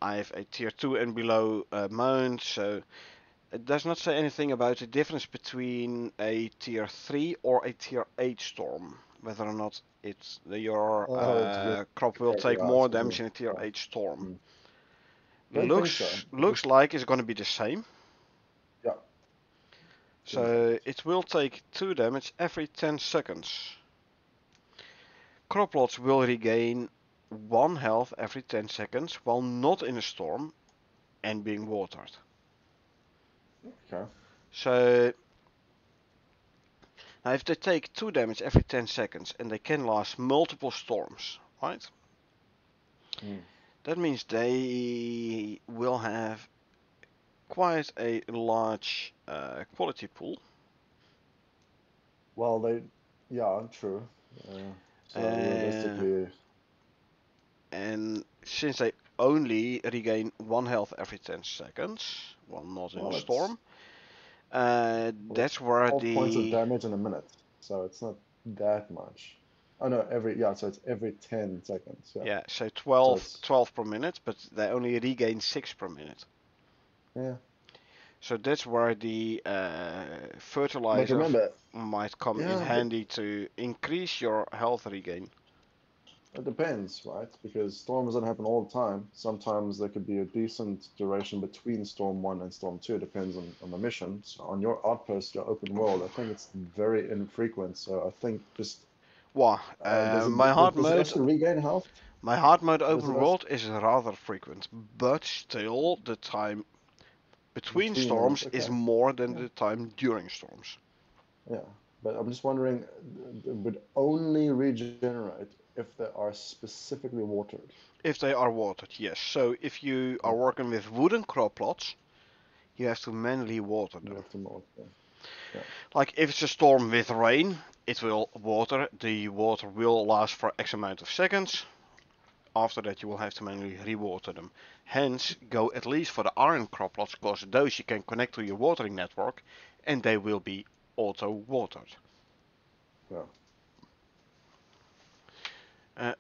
I have a tier 2 and below mount, so it does not say anything about the difference between a tier 3 or a tier 8 storm. Whether or not your Oh, it's good crop will take characterized more for damage me. in a tier Yeah. 8 storm. Mm. Don't think so. Looks Just like it's going to be the same. yeah, seems like So it. it will take 2 damage every 10 seconds. Crop plots will regain 1 health every 10 seconds while not in a storm and being watered. Okay. So now if they take 2 damage every 10 seconds and they can last multiple storms, right? Mm. That means they will have quite a large quality pool. Well, yeah, true. So Uh, realistically, and since they only regain 1 health every 10 seconds while not in a well, it's storm, well, it's that's where 12 points of the damage in a minute, so it's not that much. Oh no, so it's every 10 seconds. Yeah, yeah, so so 12, it's 12 per minute, but they only regain 6 per minute. yeah. So that's where the But fertilizer remember, might come in yeah, but handy to increase your health regain. it depends, right? Because storms don't happen all the time. Sometimes there could be a decent duration between storm one and storm two. It depends on the mission. So on your outpost, your open world, I think it's very infrequent. So I think just Wow, does it also regain health? my hard mode Does it open also world is rather frequent, but still the time between between ones? storms is Okay, more than yeah, the time during storms. yeah. But I'm just wondering, it would only regenerate if they are specifically watered. If they are watered, yes. So if you are Okay, working with wooden crop plots, you have to manually water you them. have to mold them. Yeah. Like if it's a storm with rain, it will water. The water will last for X amount of seconds. after that you will have to manually rewater them. Hence, go at least for the iron crop plots, because those you can connect to your watering network and they will be auto-watered. Yeah.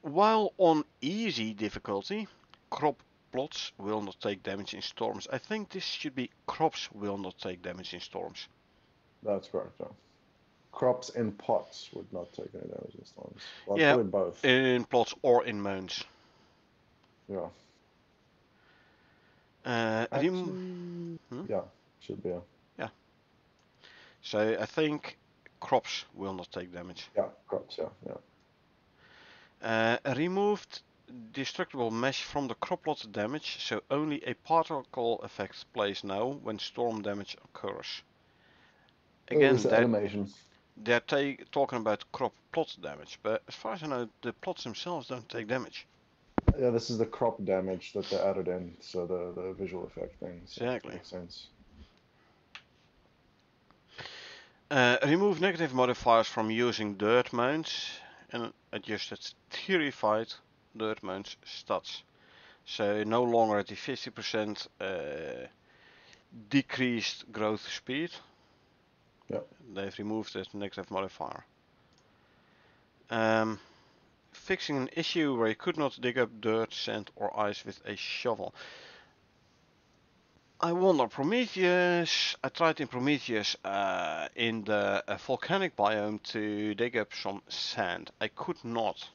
While on easy difficulty, crop plots will not take damage in storms. I think this should be crops will not take damage in storms. That's correct. Yeah. Crops in pots would not take any damage in storms. Well, Yeah, probably both. in plots or in mounds. Yeah. Hmm? Actually, yeah, should be. Yeah. So I think crops will not take damage. Yeah, crops. Yeah, yeah. Removed destructible mesh from the crop plot damage, so only a particle effect plays now when storm damage occurs. Oh, it's Again, the that animation. they're talking about crop plot damage, but as far as I know, the plots themselves don't take damage. Yeah, this is the crop damage that they added in, so the visual effect thing. So it Exactly. makes sense. Remove negative modifiers from using dirt mounts and adjusted terrified dirt mounts stats. So no longer at the 50% decreased growth speed. Yeah. They've removed that negative modifier. Fixing an issue where you could not dig up dirt, sand or ice with a shovel. I wonder, Prometheus, I tried in Prometheus in the volcanic biome to dig up some sand. I could not.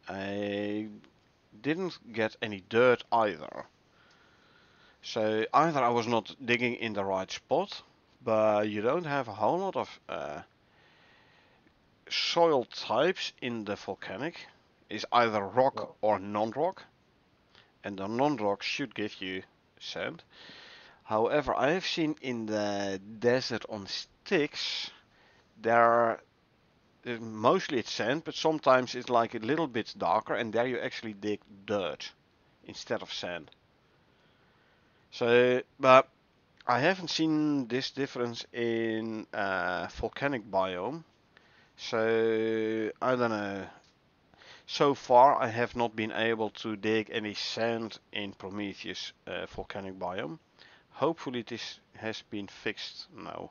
I didn't get any dirt either. So either I was not digging in the right spot, but you don't have a whole lot of soil types in the volcanic. It's either rock Yeah. or non-rock, and the non-rock should give you sand. However, I have seen in the desert on sticks, there mostly it's sand, but sometimes it's like a little bit darker, and there you actually dig dirt instead of sand. So, but I haven't seen this difference in volcanic biome, so I don't know. So far, I have not been able to dig any sand in Prometheus volcanic biome. Hopefully, this has been fixed now.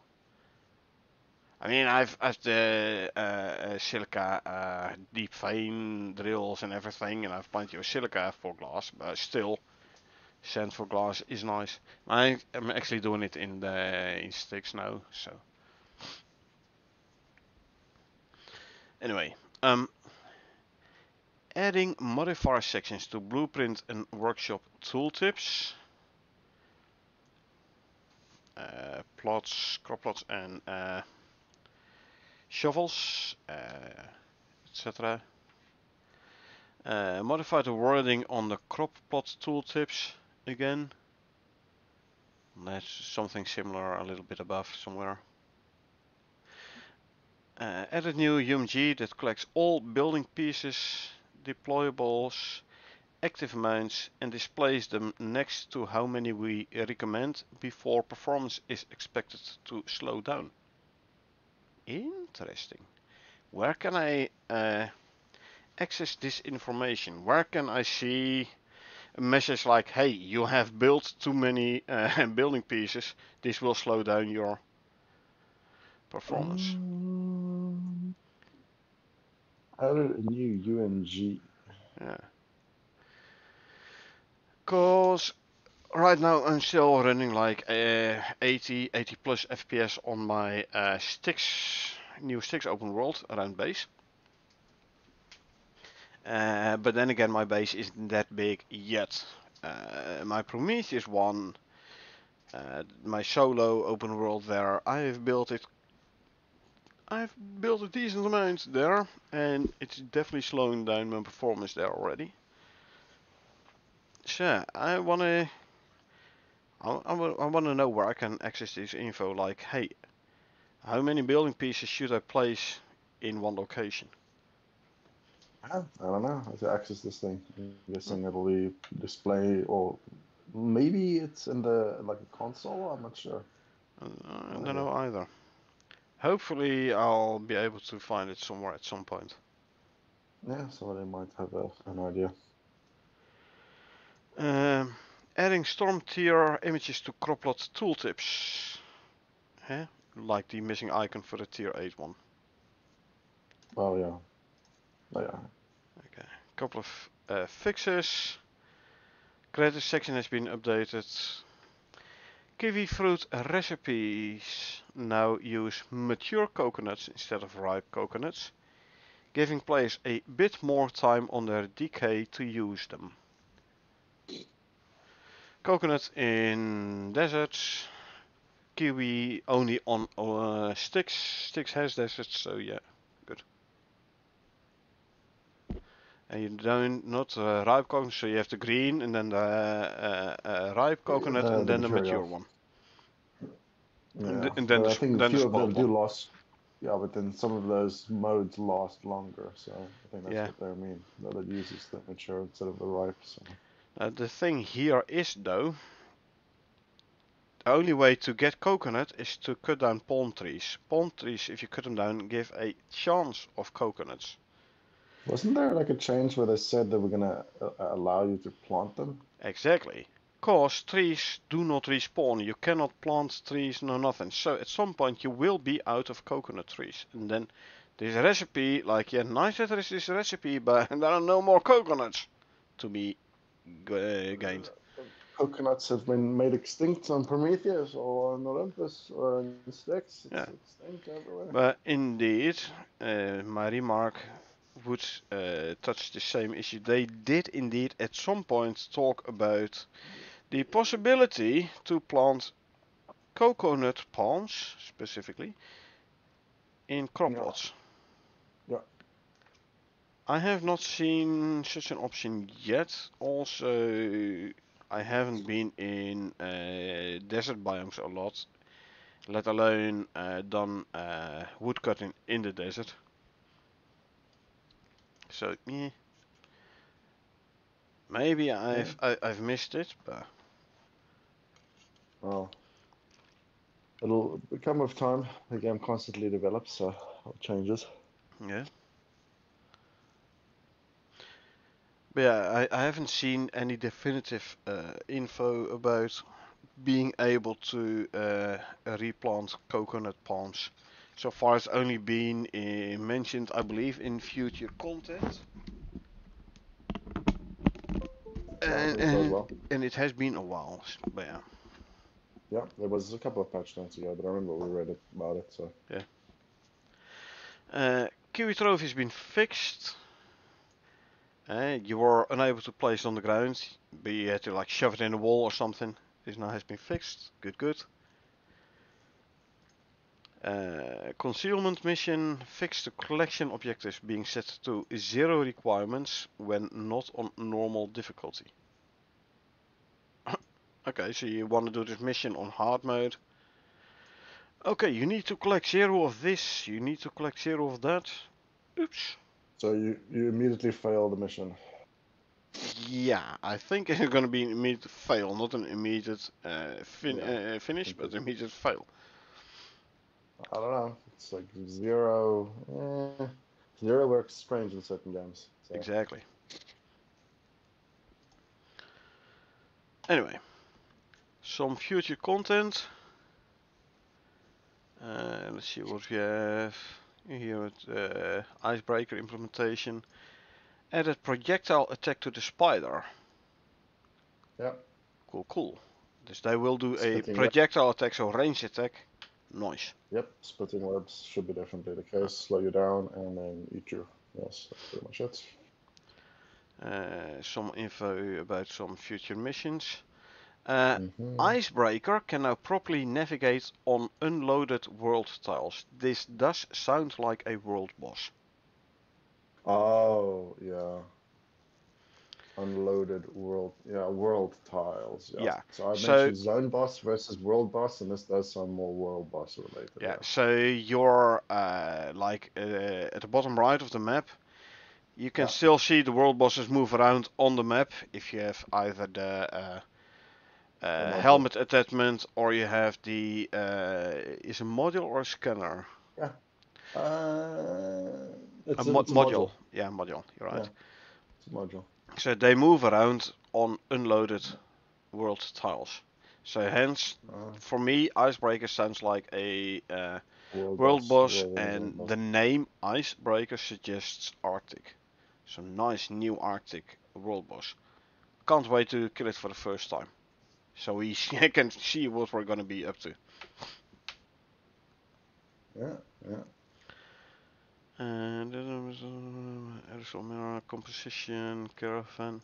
I mean, I've the silica deep vein drills and everything, and I've plenty of silica for glass, but still, sand for glass is nice. I am actually doing it in sticks now, so. Anyway, adding modifier sections to blueprint and workshop tooltips. Plots, crop plots, and shovels, etc. Modify the wording on the crop plot tooltips again. That's something similar a little bit above somewhere. Added new UMG that collects all building pieces, deployables, active mounts and displays them next to how many we recommend before performance is expected to slow down. Interesting. Where can I access this information? Where can I see a message like, hey, you have built too many building pieces, this will slow down your performance? Added a new UMG. Yeah. Cause right now I'm still running like 80 plus FPS on my new Sticks open world around base. But then again, my base isn't that big yet. My Prometheus one, my solo open world there, I've built a decent amount there, and it's definitely slowing down my performance there already. So I wanna know where I can access this info. Like, hey, how many building pieces should I place in one location? I don't know how to access this thing. I'm Hmm. guessing it'll be display, or maybe it's in the like a console. I'm not sure. I No don't idea. know either. Hopefully, I'll be able to find it somewhere at some point. Yeah, somebody might have an idea. Adding storm tier images to Croplot tooltips. Huh? Like the missing icon for the tier 8 one. Oh yeah. Oh yeah. Okay. Couple of fixes. Creative section has been updated. Kiwi fruit recipes now use mature coconuts instead of ripe coconuts, giving players a bit more time on their decay to use them. Coconut in deserts, kiwi only on sticks. Sticks has deserts, so yeah, good. And you don't not ripe coconut, so you have the green and then the ripe coconut and The then the mature, yeah. mature one, Yeah, and then but I the think a then the few of them spoiled do one. last. Yeah, but then some of those modes last longer, so I think that's Yeah. what they mean. That it uses the mature instead of the ripe. So. The thing here is though, the only way to get coconut is to cut down palm trees. Palm trees, if you cut them down, give a chance of coconuts. Wasn't there like a change where they said they were gonna allow you to plant them? Exactly. Cause trees do not respawn. You cannot plant trees, no nothing. So at some point you will be out of coconut trees. And then this recipe, like, yeah, nice that there is this recipe, but there are no more coconuts to be gained. Coconuts have been made extinct on Prometheus or on Olympus or in Styx. Yeah. It's extinct everywhere. But indeed, my remark would touch the same issue. They did indeed at some point talk about the possibility to plant coconut palms, specifically, in crop Yeah. plots. Yeah. I have not seen such an option yet. Also, I haven't been in desert biomes a lot, let alone done woodcutting in the desert. So, maybe I've missed it, but Well, it'll come with time. The game constantly develops, so it changes. yeah. But yeah, I haven't seen any definitive info about being able to replant coconut palms. So far, it's only been mentioned, I believe, in future content, Yeah, I and think so as and, well. and it has been a while. But yeah, Yeah, there was a couple of patch notes ago, but I remember we read about it. So yeah. Kiwi trophy has been fixed. You were unable to place it on the ground, but you had to like shove it in a wall or something. This now has been fixed. Good, good. Concealment mission, fix the collection objectives being set to 0 requirements when not on normal difficulty. Okay, so you want to do this mission on hard mode. Okay, you need to collect 0 of this, you need to collect 0 of that. Oops. so you immediately fail the mission. Yeah, I think it's going to be an immediate fail, not an immediate Yeah, finish, but because an immediate fail. I don't know. It's like zero. Zero works strange in certain games. So Exactly. Anyway, some future content. Let's see what we have here with icebreaker implementation. Added projectile attack to the spider. yeah, Cool, cool. Dus they will do a splitting web. projectile attack, so range attack. Nice. Yep, splitting webs should be definitely the case. Slow you down and then eat you. Yes, that's pretty much it. Some info about some future missions. Mm-hmm. Icebreaker can now properly navigate on unloaded world tiles. This does sound like a world boss. Oh yeah, unloaded world. Yeah, world tiles. Yeah. Yeah. So I So mentioned zone boss versus world boss, and this does sound more world boss related. yeah. Yeah. So you're like at the bottom right of the map. You can Yeah. still see the world bosses move around on the map if you have either The the module. helmet attachment or you have the is a module or a scanner? Yeah. A It's a module. module. Yeah, module. You're Yeah, right. it's a module. So they move around on unloaded world tiles. So hence, Uh, for me, Icebreaker sounds like a world world boss, boss, world winning world and boss. the name Icebreaker suggests Arctic. So nice new Arctic world boss. Can't wait to kill it for the first time. So we can see what we're gonna be up to. Yeah, yeah. And aerosol mirror, composition, caravan,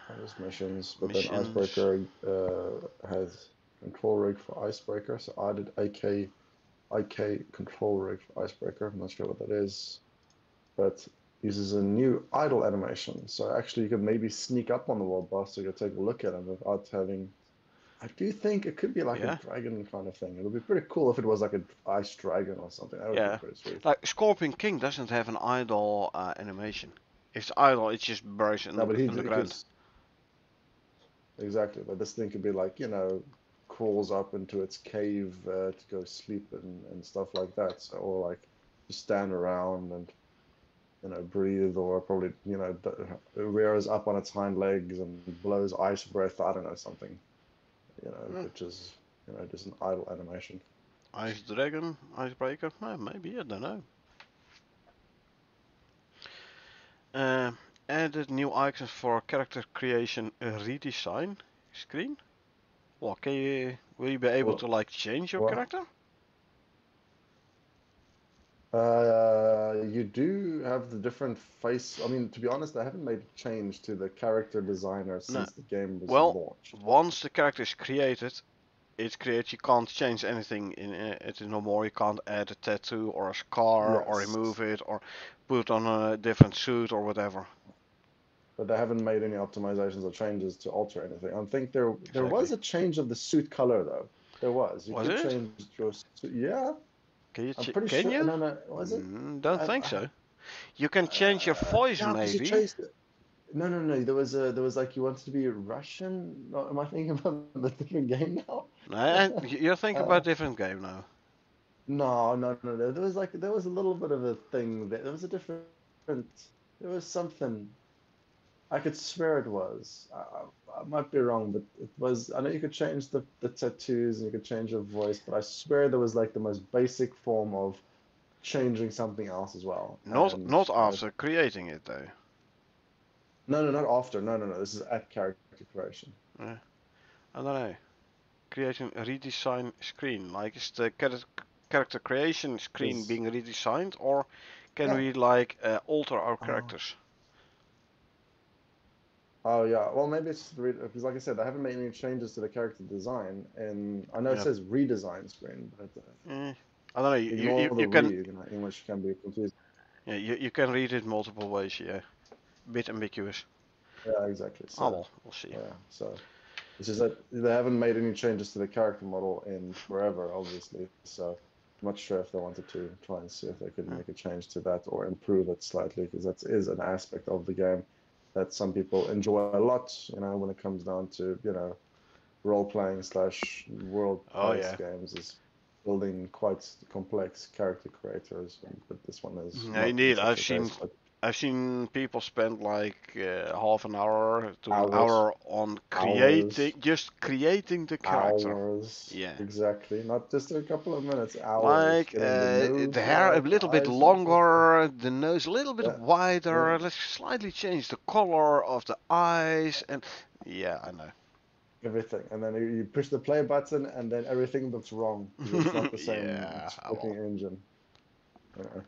Bonus missions, but then missions. Icebreaker has control rig for Icebreaker, so I did IK control rig for Icebreaker. I'm not sure what that is, but uses a new idle animation. So actually, you could maybe sneak up on the world boss to go take a look at him without having. I do think it could be like a Yeah, dragon kind of thing. It would be pretty cool if it was like an ice dragon or something. That would be yeah. pretty sweet. Like Scorpion King doesn't have an idle animation. If it's idle, it just buries No, but in the he ground. could exactly. But this thing could be like, crawls up into its cave to go sleep and stuff like that. So, or like just stand around and breathe, or probably rears up on its hind legs and blows ice breath. I don't know, something Hmm. which is just an idle animation. Ice Dragon, Icebreaker, maybe, I don't know. Uh, Added new icons for character creation redesign screen. Well, will you be able to Well, like change your well, character? you do have the different face. I mean, to be honest, I haven't made a change to the character designer No. since the game was Well, launched. once the character is created, it's created. You can't change anything in it no more. You can't add a tattoo or a scar or Yes, remove it or put on a different suit or whatever. but they haven't made any optimizations or changes to alter anything. I think there Exactly. was a change of the suit color though. There was. You Was could it? change your suit. Yeah, I'm pretty Can sure. you? No, no, was it? Don't think so. You can change your voice No, because you maybe. changed it. No, no, no. There was like you wanted to be Russian. No, am I thinking about a different game now? No, you're thinking about uh, a different game now. no, no, no, no. There was a little bit of a thing there. There was a different. There was something. I could swear it was. I might be wrong, but it was. I know you could change the tattoos and you could change your voice, but I swear there was like the most basic form of changing something else as well. And Not after creating it though. no, no, not after. No, no, no. This is at character creation. I don't know. Creating a redesign screen. Like is the character creation screen Because being redesigned, or can yeah. we like alter our Oh, characters? oh yeah. Well, maybe it's just because, like I said, I haven't made any changes to the character design, and I know it Yeah. says redesign screen, but I don't know. ignore the You re. can English can be confusing. you can read it multiple ways. Yeah. Bit ambiguous. Yeah, exactly. Oh So well, we'll see. yeah, so it's just that they haven't made any changes to the character model in forever, obviously. So I'm not sure if they wanted to try and see if they could Uh, make a change to that or improve it slightly, because that is an aspect of the game that some people enjoy a lot, when it comes down to, role playing slash world oh based yeah. games, is building quite complex character creators. But this one is Yeah, not in indeed. such a case, but I've seen people spend like half an hour to an hours, hour on hours, creating the character. hours, Yeah. exactly. Not just a couple of minutes, hours. Like Getting the the nose hair a right, the little bit eyes right. longer, the nose a little bit Yeah, yeah, wider. Let's slightly change the color of the eyes, and yeah, I everything. And then you push the play button, and then everything looks wrong because it's know. not the same Yeah, looking well. engine. Uh,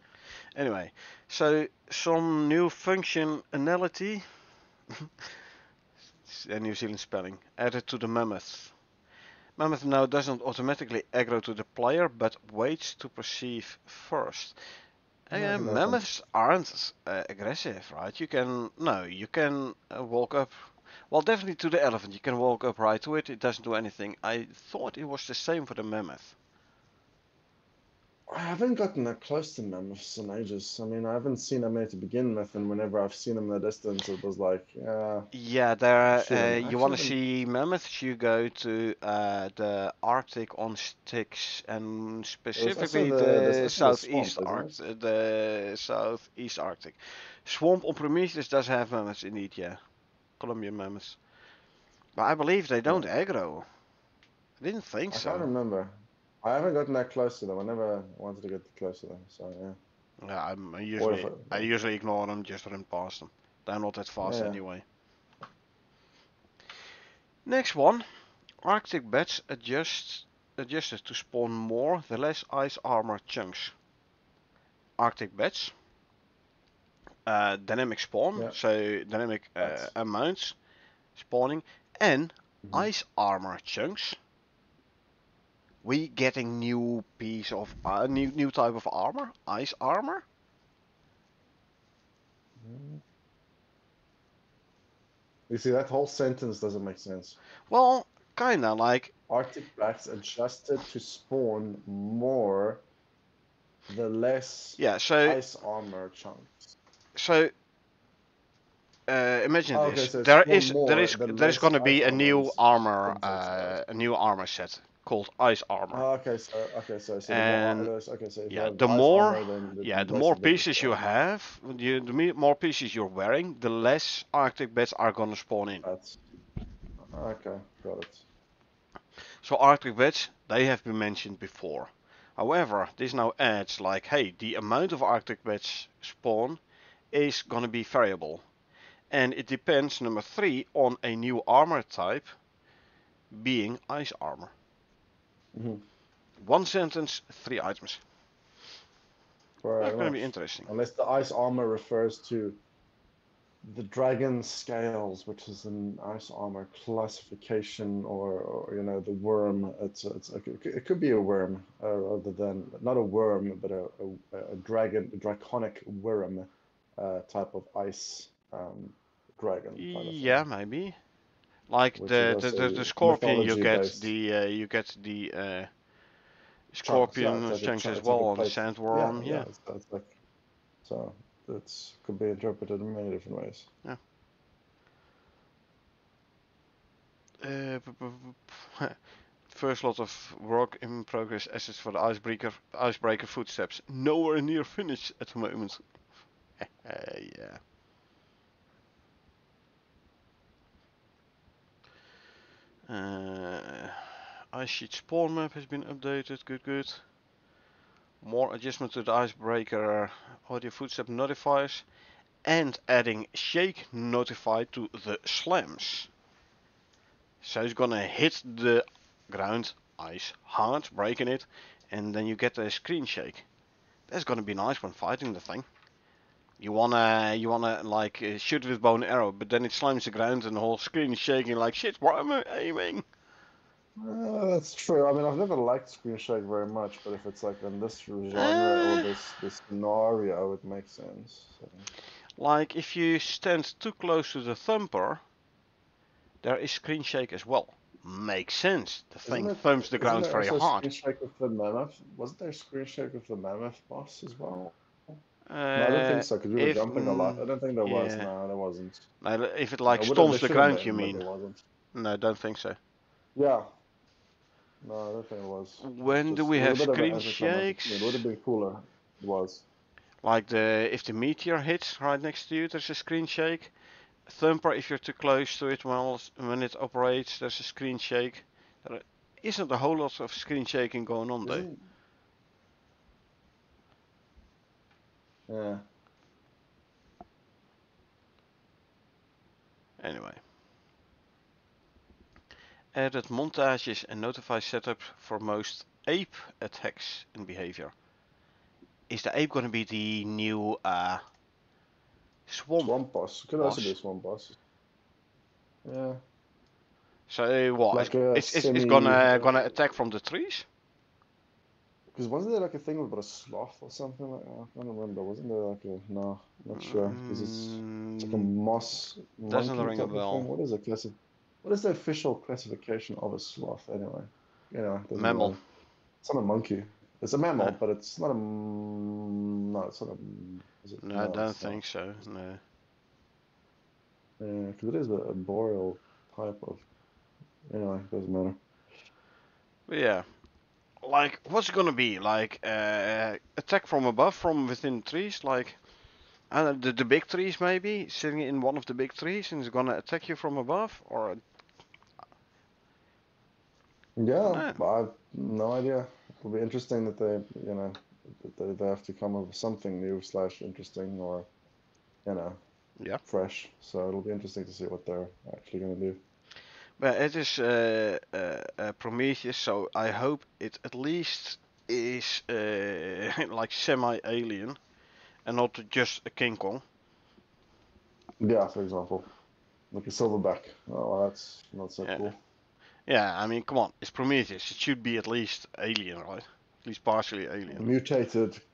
Anyway, so some new functionality, New Zealand spelling, added to the mammoth. Mammoth now doesn't automatically aggro to the player, but waits to perceive first. no, an elephant. Mammoths aren't aggressive, right? You can walk up. Well, definitely to the elephant. You can walk up right to it. It doesn't do anything. I thought it was the same for the mammoth. I haven't gotten that close to mammoths in ages. I mean, I haven't seen them there to begin with, and whenever I've seen them in the distance, it was like, yeah, Yeah, I there. shouldn't. I You actually want to haven't. see mammoths? You go to the Arctic on sticks, and specifically There's the also the swamp, isn't it? The southeast Arctic. Swamp on Prometheus does have mammoths indeed. Yeah, Colombian mammoths. But I believe they don't Yeah, aggro. I didn't think I can't so. remember. I haven't gotten that close to them. I never wanted to get close to them. So yeah, Yeah, or if I usually ignore them, just run past them. They're not that fast yeah, anyway. Next one, Arctic bats adjusted to spawn more the less ice armor chunks. Arctic bats, dynamic spawn, yeah, so dynamic that's. amounts spawning, and Mhm. ice armor chunks. We getting new piece of new type of armor, ice armor. Mm. You see, that whole sentence doesn't make sense. Well, kinda like Arctic bats adjusted to spawn more the less yeah. So ice armor chunks. so imagine Oh, okay, this. so spawn more the There is less gonna ice be armor inserts, right? a new armor set called ice armor. Oh, okay, so the more And okay, so if you yeah, have the ice armor, then the most more of it is pieces you gone. have, more pieces you're wearing, the less Arctic bats are gonna spawn in. That's okay, got it. So Arctic bats, they have been mentioned before. However, this now adds like, hey, the amount of Arctic bats spawn is gonna be variable. And it depends, number 3, on a new armor type being ice armor. Hmm. One sentence, 3 items. That's Very gonna be much. interesting. Unless the ice armor refers to the dragon scales, which is an ice armor classification, or the worm. It's like it could be a worm rather than not a worm, but a dragon, a draconic worm type of ice dragon kind of thing, Yeah, maybe. Like which is the also scorpion, mythology based. you get the Chunks. Yeah, scorpion it's like a chunks chunk. as It's like well, a or the plate. Yeah, sandworm. yeah. Yeah, It's like so. It's could be interpreted in many different ways. yeah. Uh, First lot of work in progress assets for the icebreaker footsteps. Nowhere near finished at the moment. Yeah. Ice sheet spawn map has been updated. Good, good. More adjustment to the icebreaker audio footstep notifiers and adding shake notify to the slams. So it's gonna hit the ground ice hard, breaking it, and then you get a screen shake. That's gonna be nice when fighting the thing. You wanna like shoot with bow and arrow, but then it slams the ground and the whole screen is shaking like shit. Where am I aiming? That's true. I mean, I've never liked Screen Shake very much, but if it's like in this genre or Uh, this scenario, it makes sense. So, like if you stand too close to the thumper, there is screen shake as well. Makes sense. The isn't thing it? thumps the Isn't ground there very also hard. Screen Shake with the mammoth? Wasn't there Screen Shake with the mammoth boss as well? No, I don't think Uh, so, because we were if jumping a lot. I don't think there was. yeah, No, there wasn't. if it No, like storms there the should have ground, you been, but mean? there wasn't. No, don't think so. Yeah, no, I don't think it was. When do we It was a have bit of an screen anticlimactic scene. It would shakes? have been cooler. It was. Like if the meteor hits right next to you, there's a screen shake. Thumper, if you're too close to it when it operates, there's a screen shake. There isn't a whole lot of screen shaking going on though. Isn't? Yeah. Anyway, added montages and notify setup for most ape attacks and behavior. Is the ape gonna be the new swamp Swamp boss. Could also be a boss? swamp boss. Yeah. So what? Like a It's semi. gonna attack from the trees? Because wasn't there like a thing with a sloth or something like that? I can't remember. Wasn't there like a. No, not sure. Because it's like a Mm, moss doesn't monkey ring a type of thing. bell. What is the official classification of a sloth anyway? Anyway, it doesn't Mammal. matter. It's not a monkey. It's a mammal, Uh, but it's not a. No, it's not a. Is it? no, I No, don't it's not. think so. No. Yeah, because it is a boreal type of. Anyway, doesn't matter. But yeah, like what's it gonna be? Like attack from above, from within trees, like. The big trees maybe sitting in one of the big trees and it's gonna attack you from above, or I don't Yeah, know. I've no idea. It'll be interesting that they have to come up with something new slash interesting or you know Yeah, fresh. So it'll be interesting to see what they're actually going to do. but it is Prometheus, so I hope it at least is like semi-alien and not just a King Kong. Yeah, for example, like a silverback. Oh, well, that's not so Yeah, cool. yeah. I mean, come on, it's Prometheus. It should be at least alien, right? At least partially alien.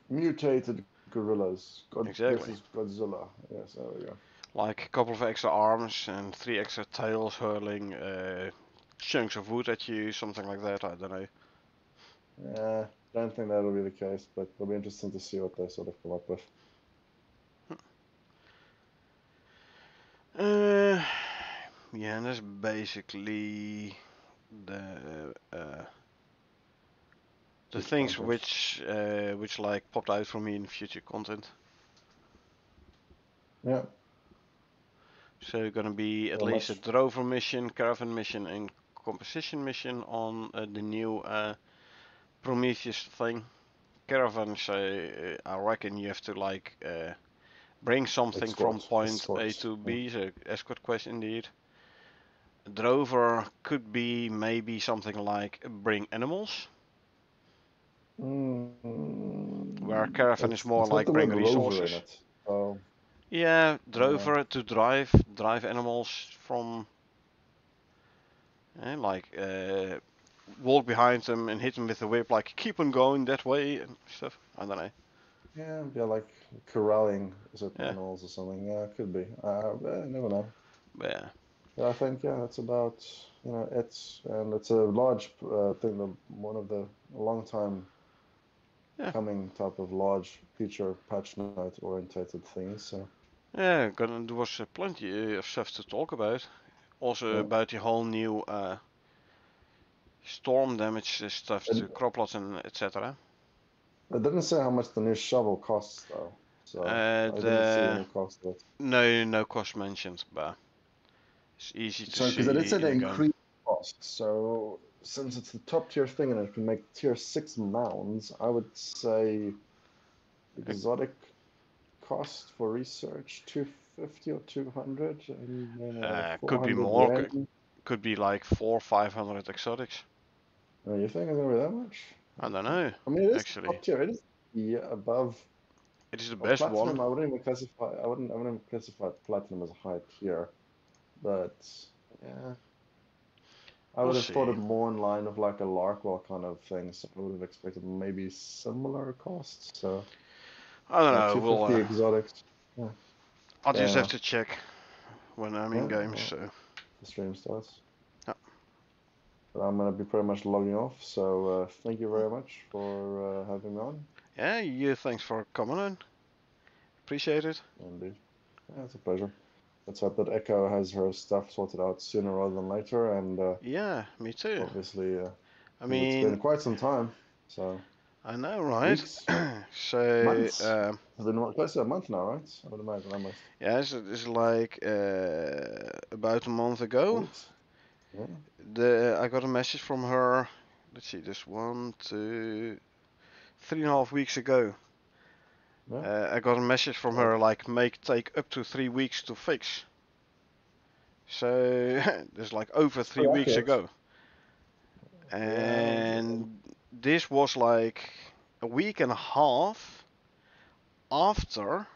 Mutated gorillas. God Exactly. versus Godzilla. Yes, there we go. Like a couple of extra arms and three extra tails hurling chunks of wood at you, something like that. I don't know. Don't think that'll be the case, but it'll be interesting to see what they sort of come up with. Uh, yeah, and that's basically the the Future things content. which like popped out for me in future content. Yeah, So gonna be at not least a much. drover mission, caravan mission, and composition mission on the new Prometheus thing. Caravan, so I reckon you have to like bring something from point A Escort. to Yeah. B, so escort quest indeed. Drover could be maybe something like bring animals, where caravan is more It's got like the bring word rover in resources. it. So Yeah, uh, drover to drive animals from, like walk behind them and hit them with the whip, like keep on going that way and stuff. I don't know. yeah, like corralling certain Yeah, animals or something. Yeah, it could be. Never know. but yeah, But I think yeah, that's about it's a large thing. One of the long time yeah, coming type of large feature patch note orientated things. So yeah. There was plenty of stuff to talk about. Also yeah. about the whole new storm damage stuff It, to croplots and etc. it didn't say how much the new shovel costs though. So I didn't see The any cost of it. no cost mentioned, but it's easy to So, because I did see say in they the game. increased cost. So, since it's the top tier thing and it can make tier 6 mounds, I would say exotic cost for research 250 or 200 and Could be 400 more. yen. Could be like 400-500 exotics. You think it's gonna be that much? I don't Okay. know, I mean, it is actually. top tier. It is above. It is the Well, best one. platinum, I wouldn't even classify. I wouldn't even classify platinum as a high tier. But yeah, I We'll would have thought see. it more in line of like a Larkwell kind of thing. So I would have expected maybe similar costs. So I don't yeah, know. 250 exotics. Yeah, I'll fair just have to enough. check when I'm in Yeah, games. well, So the stream starts. yeah. But I'm gonna be pretty much logging off. So thank you very much for having me on. Yeah. You. Thanks for coming on. Appreciate it. Indeed, yeah, it's a pleasure. Let's hope that Echo has her stuff sorted out sooner rather than later. And Yeah. Me too. obviously, I because it's been mean, quite some time. So I know, right? weeks, So months. It's been close to a month now, right? I would imagine almost yeah, it's like about a month ago. weeks. Yeah, I got a message from her. Let's see, this 1, 2, 3.5 weeks ago. yeah. I got a message from So her like make take up to 3 weeks to fix. So this like over it's three pretty weeks accurate. ago, Yeah, and this was like a week and a half after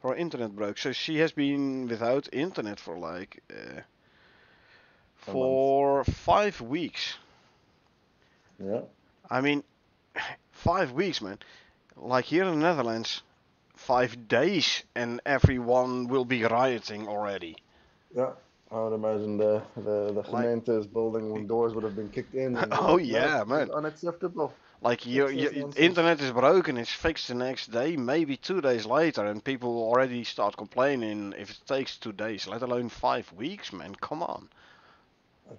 her internet broke. So she has been without internet for like a month. for 5 weeks. Yeah, I mean, 5 weeks, man. Like here in the Netherlands, 5 days, and everyone will be rioting already. yeah. I would imagine the Like, Gemeente's building doors would have been kicked in and be oh like, no, yeah, this is man. unacceptable. Like your That's nonsense. internet is broken, it's fixed the next day, maybe 2 days later, and people already start complaining if it takes 2 days, let alone 5 weeks, man. Come on.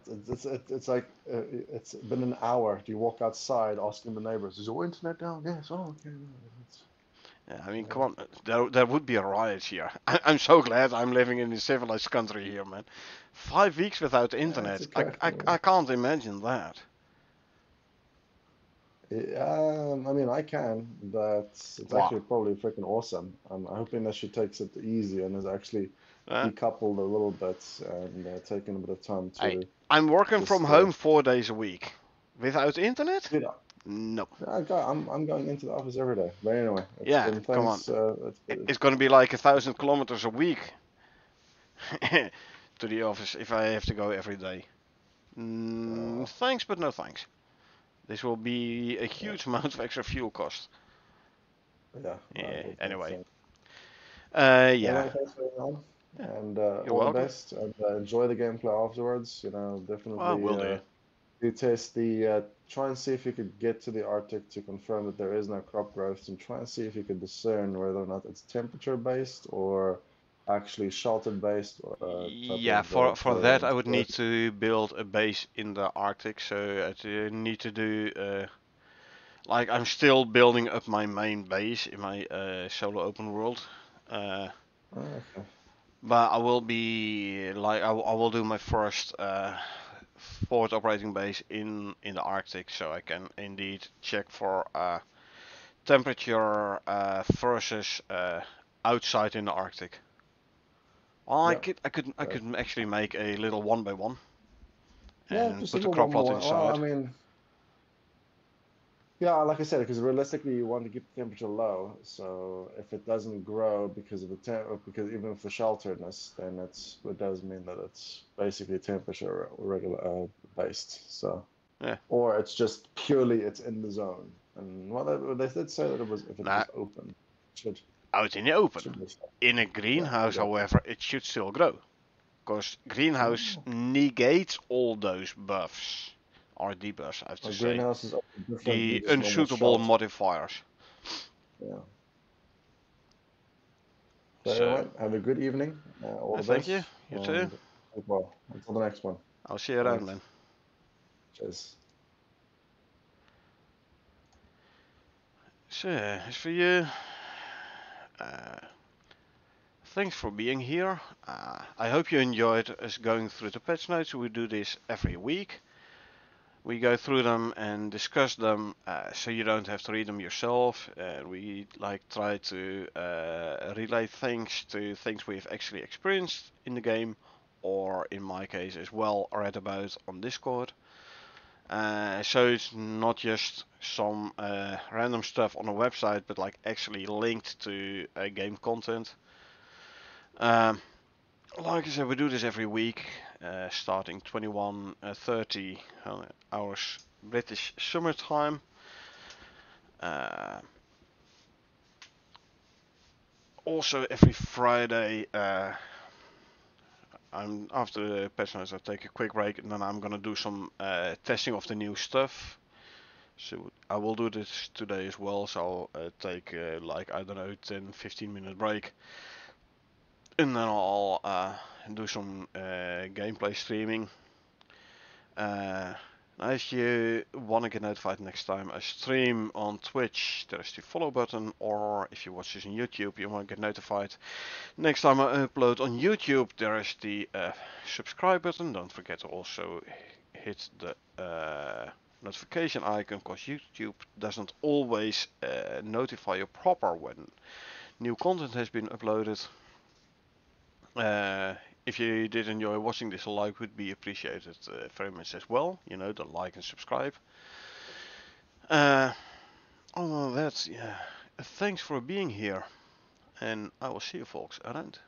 It's like it's been an hour. You walk outside asking the neighbors, "Is your internet down?" Yes. Oh, okay. No, Yeah, I mean, yeah. come on. There would be a riot here. I'm so glad I'm living in a civilized country here, man. 5 weeks without Yeah, it's internet. I, okay. I, I can't imagine that. I mean, I can, but it's Wow. actually probably freaking awesome. I'm hoping that she takes it easy and has actually Uh, decoupled a little bit and taken a bit of time I, to I'm working from just, home 4 days a week. Without internet? dude, No. I'm going into the office every day. But anyway, it's Yeah, been come on. thanks. It's gonna be like 1,000 kilometers a week to the office if I have to go every day. Uh, Thanks, but no thanks. This will be a yeah, huge amount of extra fuel cost. yeah, no, Yeah, it makes anyway. sense. Yeah. Anyway, thanks for being on, Yeah, and you're all the welcome. best, and enjoy the gameplay afterwards. Well, Definitely will do. do test the try and see if you could get to the Arctic to confirm that there is no crop growth, and try and see if you could discern whether or not it's temperature based or actually shelter based or type Yeah, of for that I terrain. would need to build a base in the Arctic, so I need to do like I'm still building up my main base in my solo open world. Uh, Okay. but I will be like I will do my first forward operating base in the Arctic, so I can indeed check for temperature versus outside in the Arctic. Well, I Yeah. could I could I Uh, could actually make a little 1 by 1 yeah, and just put the even crop one by plot one. Well, I inside. mean, yeah, like I said, because realistically, you want to keep the temperature low. So if it doesn't grow because of the because even of the shelteredness, then it does mean that it's basically temperature regular based. So Yeah. or it's just purely it's in the zone. And well, they did say that it was if it Now was open, should out in the open. should be In a yeah, greenhouse, exactly. however, it should still grow, because greenhouse Oh, negates all those buffs or debuffs, I have a to say. greenhouse is different than The just normal unsuitable shelter. modifiers. Yeah. So So, anyway, have a good evening. All the thank you. best, You too. and well, until the next one. I'll see you All around right. then. Cheers. So, as for you, uh, thanks for being here. I hope you enjoyed us going through the patch notes. We do this every week. We go through them and discuss them, so you don't have to read them yourself. We like try to relate things to things we've actually experienced in the game, or in my case as well, read about on Discord. So it's not just some random stuff on a website, but like actually linked to game content. Um, like I said, we do this every week, starting 21:30 hours British summertime. Uh, Also, every Friday, I'm after the patch notes, I take a quick break, and then I'm gonna do some testing of the new stuff. So I will do this today as well. So I'll take like I don't know 10-15 minute break, and then I'll do some gameplay streaming. Uh, if you want to get notified next time I stream on Twitch, there is the follow button, or if you watch this on YouTube, you want to get notified next time I upload on YouTube, there is the subscribe button. Don't forget to also hit the notification icon, because YouTube doesn't always notify you proper when new content has been uploaded. Uh, if you did enjoy watching this, a like would be appreciated very much as well. You know, the like and subscribe. Uh, Other than that, yeah, thanks for being here, and I will see you folks around.